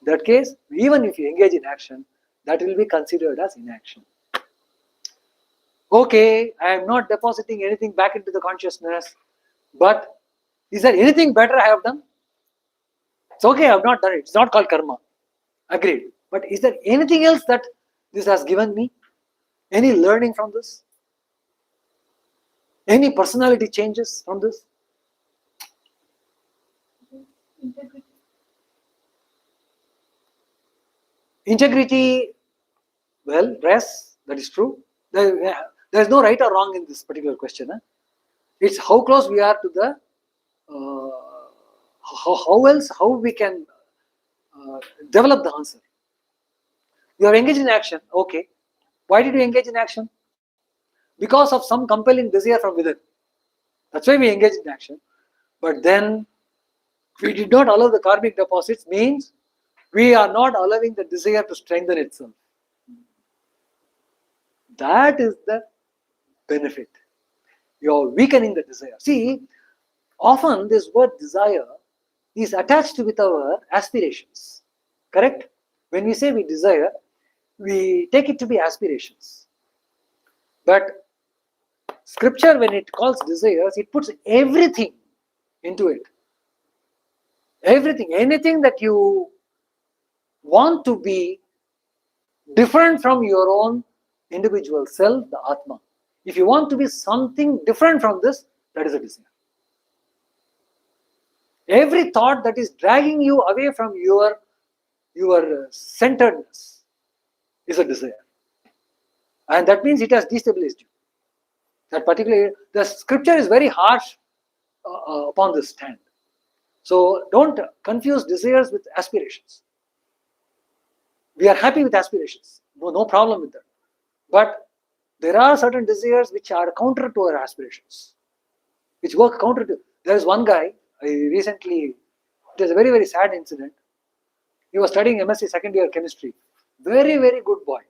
In that case, even if you engage in action, that will be considered as inaction. Okay, I am not depositing anything back into the consciousness, but is there anything better I have done? It's okay, I have not done it. It's not called karma. Agreed. But is there anything else that this has given me? Any learning from this? Any personality changes from this? Integrity. Integrity, well, yes, that is true. There is no right or wrong in this particular question. It's how close we are to the, how we can develop the answer. You are engaged in action, okay. Why did you engage in action? Because of some compelling desire from within. That's why we engage in action. But then we did not allow the karmic deposits, means we are not allowing the desire to strengthen itself. That is the benefit. You are weakening the desire. See, often this word desire is attached with our aspirations. Correct? When we say we desire, we take it to be aspirations. But scripture, when it calls desires, it puts everything into it. Everything, anything that you want to be different from your own individual self, the Atma. If you want to be something different from this, that is a desire. Every thought that is dragging you away from your centeredness is a desire. And that means it has destabilized you. That particular, the scripture is very harsh upon this stand. So don't confuse desires with aspirations. We are happy with aspirations. No problem with that. But there are certain desires which are counter to our aspirations, which work counter to. There is one guy, it was a very, very sad incident. He was studying MSc second year chemistry. Very, very good boy.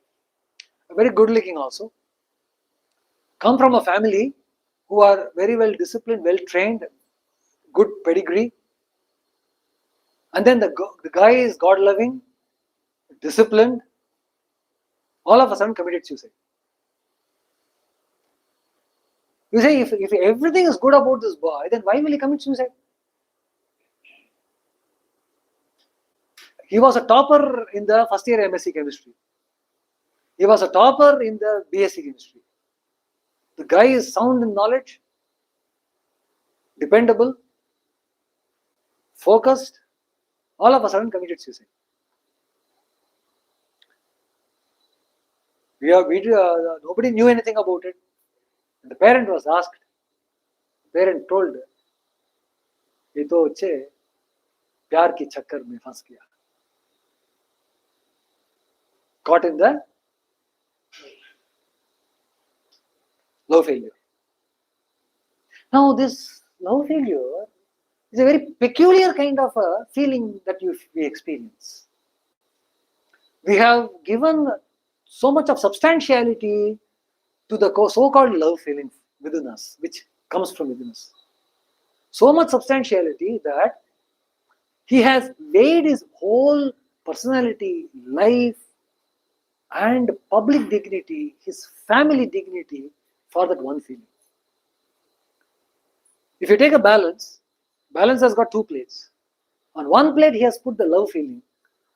Very good looking also. Come from a family who are very well disciplined, well trained, good pedigree. And then the guy is God loving, disciplined, all of a sudden committed suicide. You say, if everything is good about this boy, then why will he commit suicide? He was a topper in the first year MSc chemistry. He was a topper in the BSc chemistry. The guy is sound in knowledge, dependable, focused, all of a sudden committed suicide. Nobody knew anything about it. And the parent was asked. The parent told, ये तो अच्छे प्यार की चक्कर में फंस गया. Caught in the love failure. Now this love failure is a very peculiar kind of a feeling that we experience. We have given so much of substantiality to the so-called love feeling within us, which comes from within us. So much substantiality that he has laid his whole personality, life, and public dignity, his family dignity, for that one feeling. If you take a balance has got two plates. On one plate, he has put the love feeling.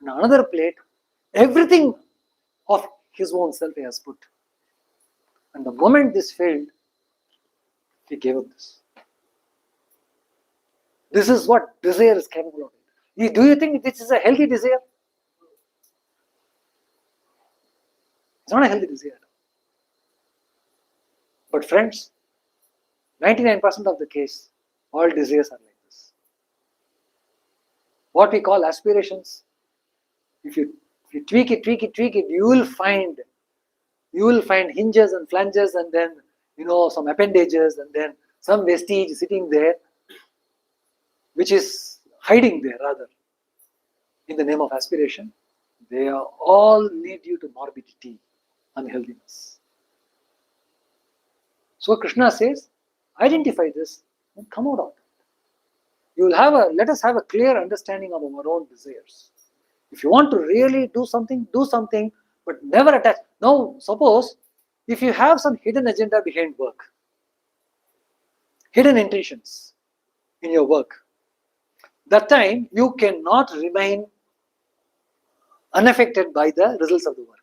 On another plate, everything of his own self he has put. And the moment this failed, he gave up this. This is what desire is capable of. Do you think this is a healthy desire? It's not a healthy desire. But friends, 99% of the case, all desires are like this. What we call aspirations, if you tweak it, you will find hinges and flanges, and then some appendages, and then some vestige sitting there, which is hiding there rather. In the name of aspiration, they all lead you to morbidity, unhealthiness. So Krishna says, identify this and come out of it. Let us have a clear understanding of our own desires. If you want to really do something, but never attach. Now, suppose if you have some hidden agenda behind work, hidden intentions in your work, that time you cannot remain unaffected by the results of the work.